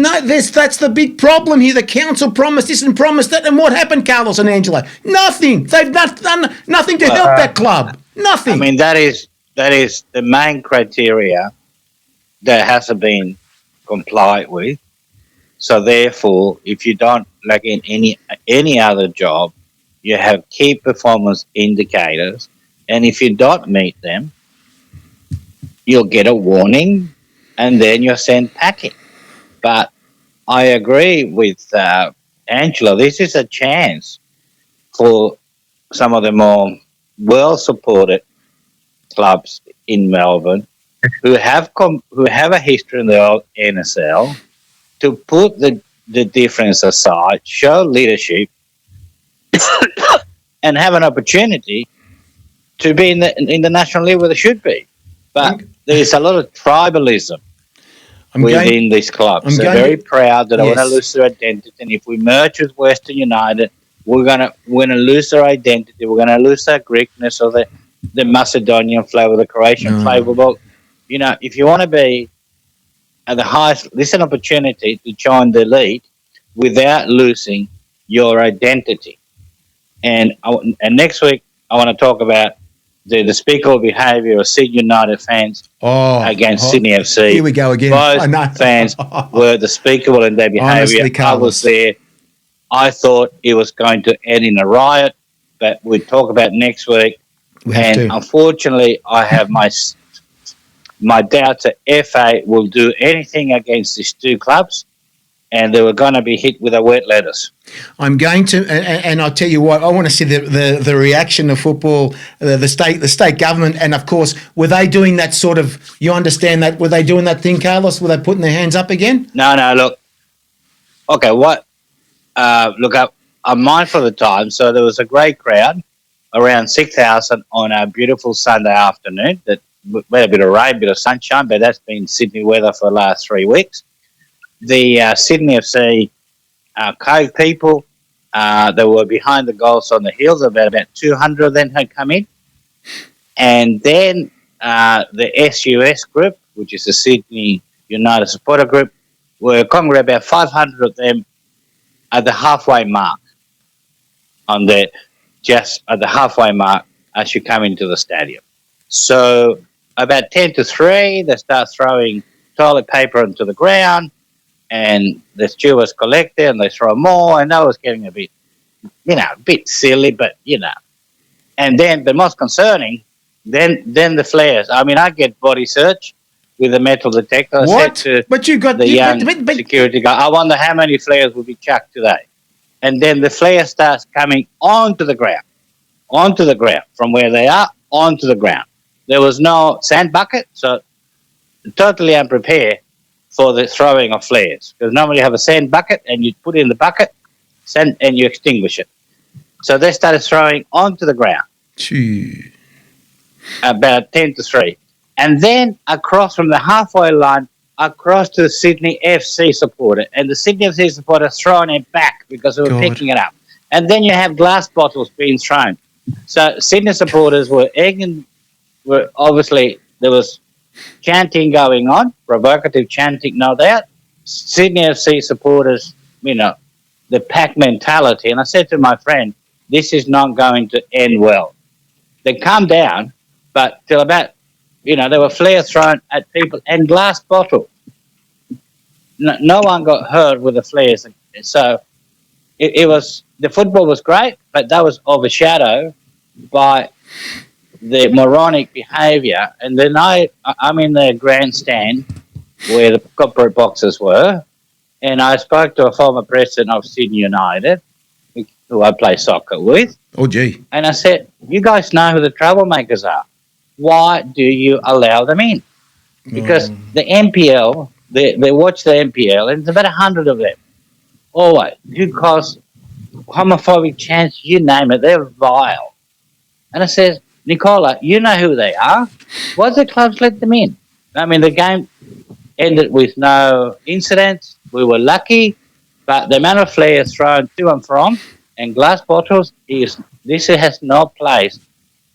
the big problem here. The council promised this and promised that, and what happened, Carlos and Angela? Nothing. They've done nothing to help that club. Nothing. I mean, that is the main criteria that hasn't been complied with. So therefore, if you don't, like in any other job, you have key performance indicators, and if you don't meet them, you'll get a warning, and then you're sent packing. But I agree with Angela. This is a chance for some of the more well-supported clubs in Melbourne who have a history in the old NSL, to put the difference aside, show leadership, and have an opportunity to be in the National League where they should be. But there is a lot of tribalism within these clubs. They're very proud that they want to lose their identity, and if we merge with Western United, we're gonna lose their identity. We're gonna lose our Greekness or the Macedonian flavour, the Croatian flavour. Well, if you want to be at the highest, this is an opportunity to join the league without losing your identity. And next week, I want to talk about the despicable behaviour of Sydney United fans against Sydney FC. Here we go again. Both fans were despicable in their behaviour. I was there. I thought it was going to end in a riot, but we'll talk about next week. Unfortunately, I have my doubts that FA will do anything against these two clubs, and they were going to be hit with a wet lettuce. I'm going to, and I'll tell you what, I want to see the reaction of football, the state government, and of course, were they doing that sort of? You understand that? Were they doing that thing, Carlos? Were they putting their hands up again? No. Look, okay. What? Look, I'm mindful of the time. So there was a great crowd, around 6,000 on a beautiful Sunday afternoon. That. We had a bit of rain, a bit of sunshine, but that's been Sydney weather for the last 3 weeks. The Sydney FC Cove people, they were behind the goals on the hills. About 200 of them had come in. And then the SUS group, which is the Sydney United Supporter Group, were congregated about 500 of them at the halfway mark. Just at the halfway mark as you come into the stadium. So about 10 to 3, they start throwing toilet paper onto the ground, and the stewards collect it and they throw more, and that was getting a bit silly, but And then the most concerning, then the flares. I mean, I get body search with a metal detector. What? Said to but you got the young security guy, I wonder how many flares will be chucked today. And then the flare starts coming onto the ground, from where they are, onto the ground. There was no sand bucket, so totally unprepared for the throwing of flares. Because normally you have a sand bucket and you put it in the bucket, and you extinguish it. So they started throwing onto the ground. Gee. About 10-3. And then across from the halfway line, across to the Sydney FC supporter. And the Sydney FC supporter throwing it back because they were picking it up. And then you have glass bottles being thrown. So Sydney supporters were obviously, there was chanting going on, provocative chanting, no doubt. Sydney FC supporters, the pack mentality. And I said to my friend, this is not going to end well. They calmed down, but till about, there were flares thrown at people and glass bottles. No one got hurt with the flares. So it was, the football was great, but that was overshadowed by the moronic behaviour. And then I'm in the grandstand where the corporate boxes were, and I spoke to a former president of Sydney United, who I play soccer with. Oh, gee. And I said, you guys know who the troublemakers are. Why do you allow them in? Because the NPL, they watch the NPL, and there's about 100 of them. Always. Because homophobic chants, you name it, they're vile. And I said, Nicola, you know who they are. Why do the clubs let them in? I mean, the game ended with no incidents. We were lucky. But the amount of flares thrown to and from and glass bottles, this has no place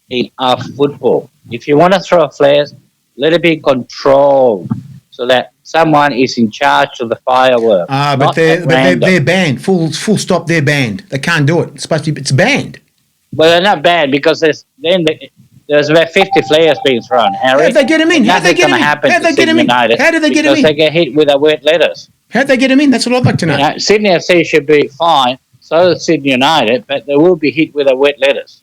in our football. If you want to throw flares, let it be controlled so that someone is in charge of the fireworks. But they're banned. Full stop, they're banned. They can't do it. It's banned. Well, they're not banned because there's about 50 flares being thrown, Harry. How'd they get them in? Nothing's going to happen to Sydney United. How did they get them in? Because they get hit with a wet lettuce. How'd they get them in? That's what I'd like to know. Sydney FC should be fine, so does Sydney United, but they will be hit with a wet lettuce.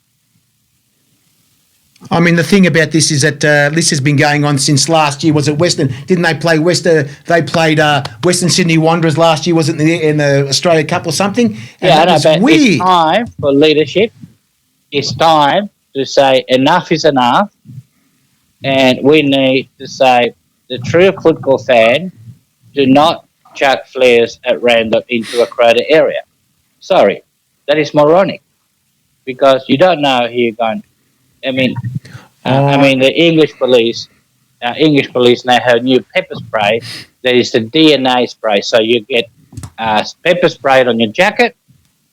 I mean, the thing about this is that this has been going on since last year. Was it Western? Didn't they play Western? They played Western Sydney Wanderers last year. Was it in the Australia Cup or something? And I know, but weird. It's time for leadership. It's time to say enough is enough, and we need to say the true football fan do not chuck flares at random into a crowded area. Sorry, that is moronic, because you don't know who you're going. I mean, the English police now have new pepper spray. That is the DNA spray. So you get pepper sprayed on your jacket.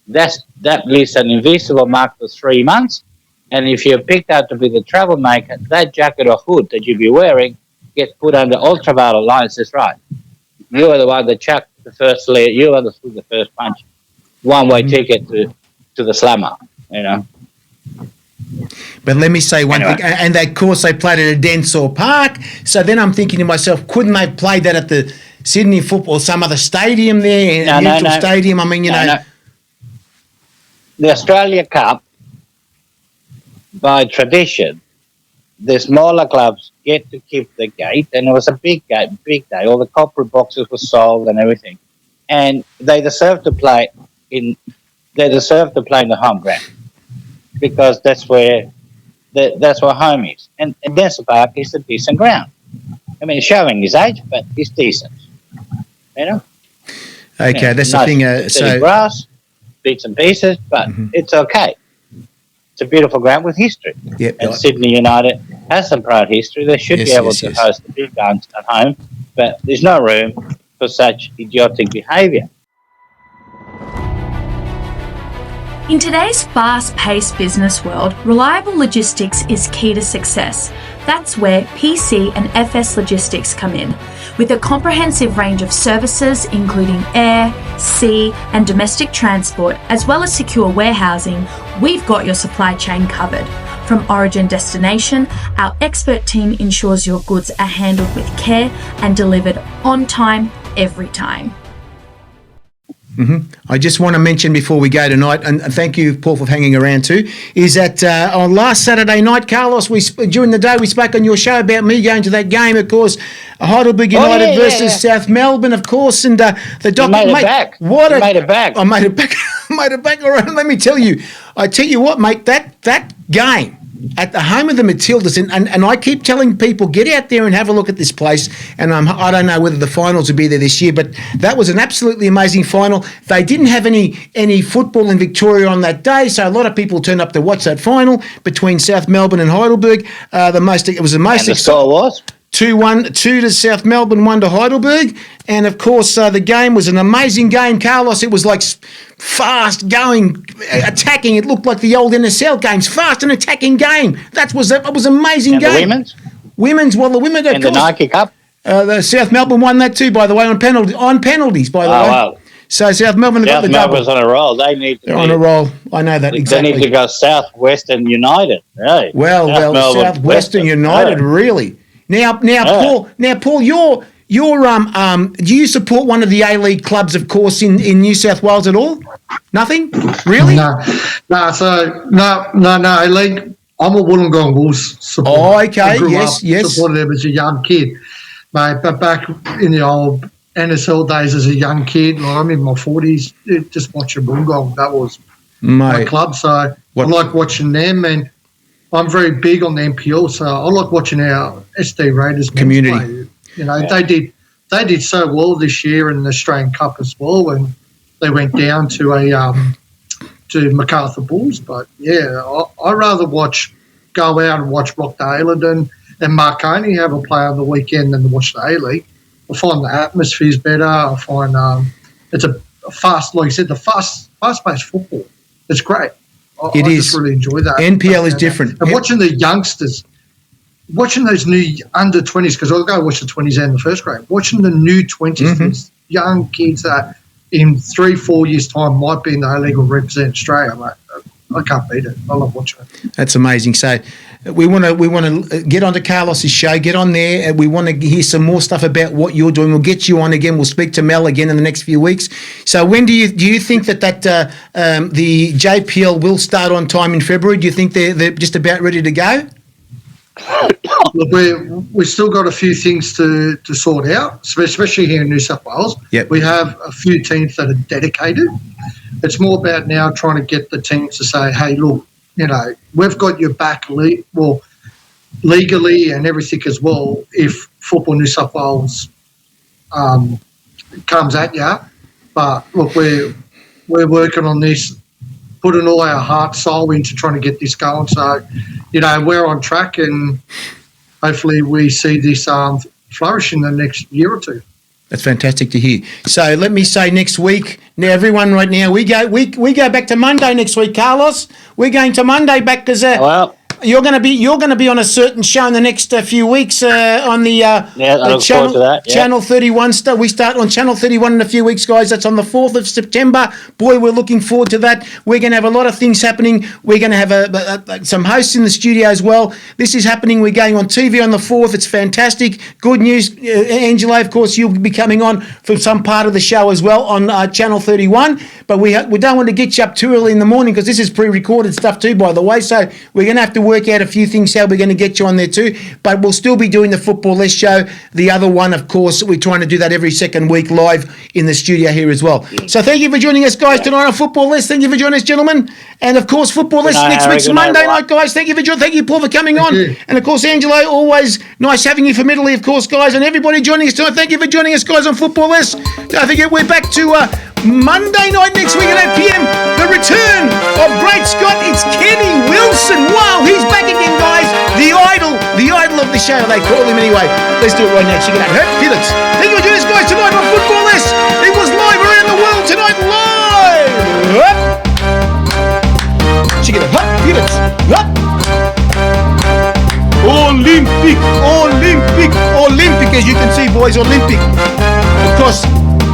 That leaves an invisible mark for 3 months. And if you're picked out to be the troublemaker, that jacket or hood that you'll be wearing gets put under ultraviolet light. Says, right, you are the one that chucked the first layer. You are the first punch. One-way ticket to the slammer, But let me say one thing, and of course they played at a Densor Park, so then I'm thinking to myself, couldn't they play that at the Sydney Football, some other stadium there, neutral stadium? I mean, The Australia Cup, by tradition, the smaller clubs get to keep the gate, and it was a big day. All the corporate boxes were sold and everything, and they deserve to play in the home ground, because that's where home is. And Densor Park is a decent ground. I mean, showing his age, but it's decent. Okay, that's the thing. So grass, bits and pieces, but it's okay. It's a beautiful ground with history. Yep, and Sydney United has some proud history. They should be able to host the big guns at home, but there's no room for such idiotic behaviour. In today's fast-paced business world, reliable logistics is key to success. That's where PC and FS Logistics come in. With a comprehensive range of services including air, sea and domestic transport, as well as secure warehousing, we've got your supply chain covered. From origin destination, our expert team ensures your goods are handled with care and delivered on time, every time. I just want to mention before we go tonight, and thank you, Paul, for hanging around too, is that on last Saturday night, Carlos, during the day we spoke on your show about me going to that game, of course, Heidelberg United versus South Melbourne, of course, and the doc. You made it back. I made it back. I made it back. All right, let me tell you. I tell you what, mate, that game at the home of the Matildas, and I keep telling people, get out there and have a look at this place. And I don't know whether the finals will be there this year, but that was an absolutely amazing final. They didn't have any football in Victoria on that day, so a lot of people turned up to watch that final between South Melbourne and Heidelberg. It was the most. And the score was 2-1, 2 to South Melbourne, 1 to Heidelberg. And, of course, the game was an amazing game, Carlos. It was like fast going, attacking. It looked like the old NSL games, fast and attacking game. It was an amazing and game. The women's? Women's, well, the women, of and course. The Nike Cup? The South Melbourne won that too, by the way, on penalties, by the way. Wow. So South Melbourne got the double. South Melbourne's on a roll. They're on a roll. I know that exactly. They need to go Southwestern United. Hey. Southwestern United, really. Now, Paul, you're do you support one of the A-League clubs, of course, in New South Wales at all? Nothing? Really? No. A-League. I'm a Wollongong Wolves supporter. Oh, okay. Yes. Supported them as a young kid, mate. But back in the old NSL days as a young kid, like I'm in my 40s, just watching Wollongong. That was my club. So I like watching them, and I'm very big on the NPL. So I like watching our SD Raiders community play. You know, they did so well this year in the Australian Cup as well, and they went down to MacArthur Bulls. But yeah, I rather go out and watch Rockdale and Marconi have a play on the weekend than to watch the A-League. I find the atmosphere's better. I find it's a fast, like you said, the fast-paced football. It's great. I just really enjoy that. NPL is different. And watching the youngsters, watching those new under 20s, because I'll go watch the 20s and the first grade, watching the new 20s, these young kids that in 3-4 years' time might be in the A-League or represent Australia, mate. I can't beat it. I love watching it. That's amazing. So we want to get onto Carlos's show, get on there, and we want to hear some more stuff about what you're doing. We'll get you on again. We'll speak to Mel again in the next few weeks. So when do you think that the JPL will start on time in February? Do you think they're just about ready to go? Look, we've still got a few things to sort out, especially here in New South Wales. Yep. We have a few teams that are dedicated. It's more about now trying to get the teams to say, hey, look, you know, we've got your back legally and everything as well if Football New South Wales comes at you. But look, we're working on this, putting all our heart, soul into trying to get this going. So, you know, we're on track, and hopefully we see this flourish in the next year or two. That's fantastic to hear. So let me say next week, now everyone right now, we go back to Monday next week, Carlos. We're going to Monday back because you're going to be on a certain show in the next few weeks on the Channel 31 stuff. We start on Channel 31 in a few weeks, guys. That's on the 4th of September. Boy, we're looking forward to that. We're going to have a lot of things happening. We're going to have some hosts in the studio as well. This is happening. We're going on TV on the 4th. It's fantastic. Good news, Angela. Of course, you'll be coming on for some part of the show as well on Channel 31. But we don't want to get you up too early in the morning because this is pre-recorded stuff too, by the way. So we're going to have to work out a few things how we're going to get you on there too, but we'll still be doing the Football Less show. The other one, of course, we're trying to do that every second week live in the studio here as well. So thank you for joining us, guys, tonight on Football Less. Thank you for joining us, gentlemen. And of course, Football Less next week's Monday night, guys. Thank you for joining. Thank you, Paul, for coming on. And of course, Angelo, always nice having you from Italy, of course, guys. And everybody joining us tonight, thank you for joining us, guys, on Football Less. Don't forget, we're back to Monday night next week at 8 p.m. The return of Great Scott. It's Kenny Wilson. Wow, he's back again, guys. The idol of the show, they call him anyway. Let's do it right now. Check it out. Pivots. Thank you for joining us, guys, tonight on Football Less. It was live around the world tonight, live. Check it out. Pivots. Olympic, as you can see, boys. Olympic. Of course,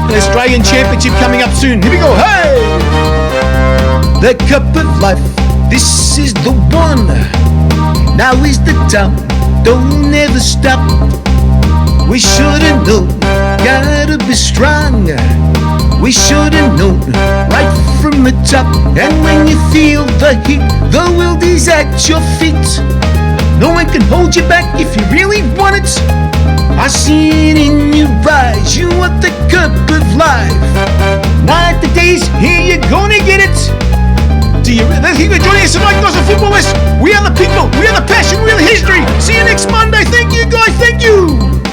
the Australian Championship coming up soon. Here we go. Hey! The cup of life. This is the one. Now is the time. Don't ever stop. We should've known. Gotta be strong. We should've known. Right from the top. And when you feel the heat, the world is at your feet. No one can hold you back if you really want it. I see it in your eyes. You want the cup of life. Night the days, here you're gonna get it. Do you? Thank you for joining us tonight, guys, on Football West. We are the people, we are the passion, we are the history. See you next Monday. Thank you, guys. Thank you.